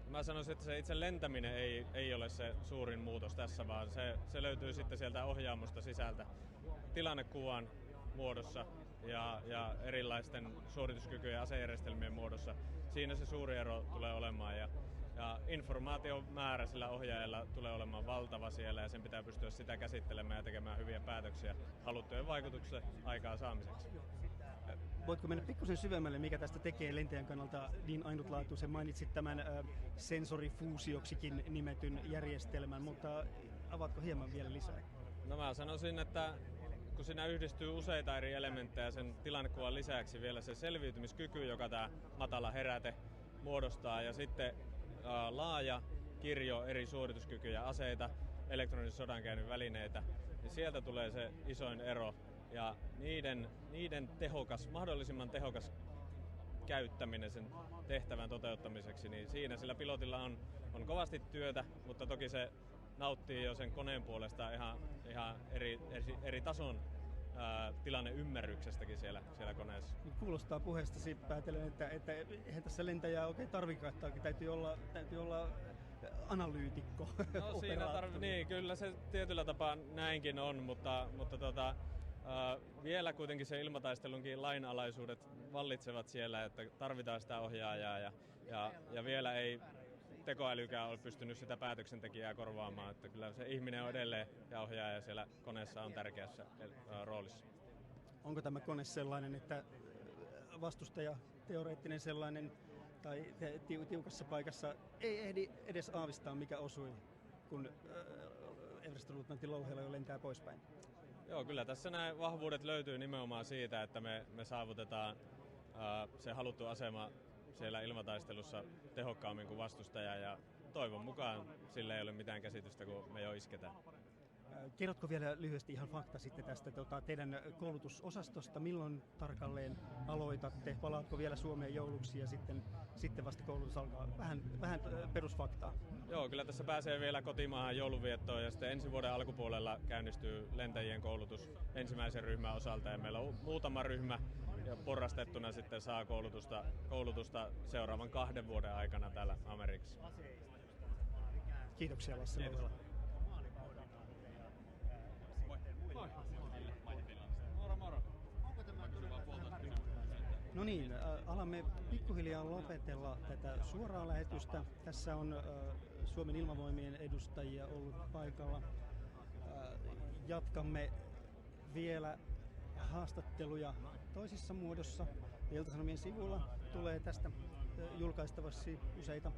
Mä sanoisin, että se itse lentäminen ei ole se suurin muutos tässä, vaan se löytyy sitten sieltä ohjaamosta sisältä tilannekuvan muodossa ja erilaisten suorituskykyjen ja asejärjestelmien muodossa. Siinä se suuri ero tulee olemaan ja informaation määrä sillä ohjaajalla tulee olemaan valtava siellä ja sen pitää pystyä sitä käsittelemään ja tekemään hyviä päätöksiä haluttujen vaikutuksen aikaa saamiseksi. Voitko mennä pikkusen syvemmälle, mikä tästä tekee lentäjän kannalta niin ainutlaatuisen? Mainitsit tämän sensorifuusioksikin nimetyn järjestelmän, mutta avaatko hieman vielä lisää? No mä sanoisin, että kun siinä yhdistyy useita eri elementtejä sen tilannekuvan lisäksi vielä se selviytymiskyky, joka tämä matala heräte muodostaa ja sitten laaja kirjo eri suorituskykyjä, aseita, elektronisen sodankäynnin välineitä, niin sieltä tulee se isoin ero. Ja niiden mahdollisimman tehokas käyttäminen sen tehtävän toteuttamiseksi, niin siinä sillä pilotilla on kovasti työtä, mutta toki se nauttii jo sen koneen puolesta ihan eri tason tilanneymmärryksestäkin siellä koneessa. Kuulostaa puheestasi päätellen, että eihän tässä lentäjää oikein tarvitsekaan, täytyy olla analyytikko. No siinä niin, kyllä se tietyllä tapaa näinkin on, mutta vielä kuitenkin se ilmataistelunkin lainalaisuudet vallitsevat siellä, että tarvitaan sitä ohjaajaa ja vielä ei tekoälykään ole pystynyt sitä päätöksentekijää korvaamaan, että kyllä se ihminen on edelleen ja ohjaaja siellä koneessa on tärkeässä roolissa. Onko tämä kone sellainen, että vastustaja, teoreettinen sellainen tai tiukassa paikassa ei ehdi edes aavistaa mikä osui, kun Everstiluutnantti Louhela jo lentää poispäin? Joo, kyllä tässä nämä vahvuudet löytyy nimenomaan siitä, että me saavutetaan se haluttu asema siellä ilmataistelussa tehokkaammin kuin vastustaja ja toivon mukaan sillä ei ole mitään käsitystä, kun me jo isketään. Kerrotko vielä lyhyesti ihan fakta sitten tästä teidän koulutusosastosta, milloin tarkalleen aloitatte, palaatko vielä Suomeen jouluksi ja sitten vasta koulutus alkaa, vähän perusfaktaa? Joo, kyllä tässä pääsee vielä kotimaahan joulunviettoon ja sitten ensi vuoden alkupuolella käynnistyy lentäjien koulutus ensimmäisen ryhmän osalta ja meillä on muutama ryhmä ja porrastettuna sitten saa koulutusta seuraavan 2 vuoden aikana täällä Amerikassa. Kiitoksia Lasse Louhela. No niin, alamme pikkuhiljaa lopetella tätä suoraa lähetystä. Tässä on Suomen ilmavoimien edustajia ollut paikalla. Jatkamme vielä haastatteluja toisessa muodossa. Ilta-Sanomien sivuilla tulee tästä julkaistavaksi useita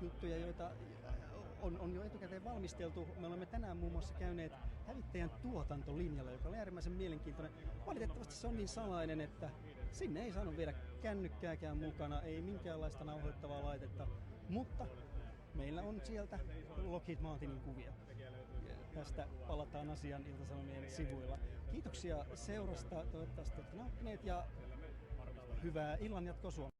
juttuja, joita on jo etukäteen valmisteltu. Me olemme tänään muun muassa käyneet hävittäjän tuotantolinjalla, joka oli äärimmäisen mielenkiintoinen. Valitettavasti se on niin salainen, että sinne ei saanut viedä kännykkääkään mukana, ei minkäänlaista nauhoittavaa laitetta, mutta meillä on sieltä Lockheed Martinin kuvia. Tästä palataan asian Ilta-Sanomien sivuilla. Kiitoksia seurasta, toivottavasti olette nauttineet ja hyvää illanjatkoa Suomeen.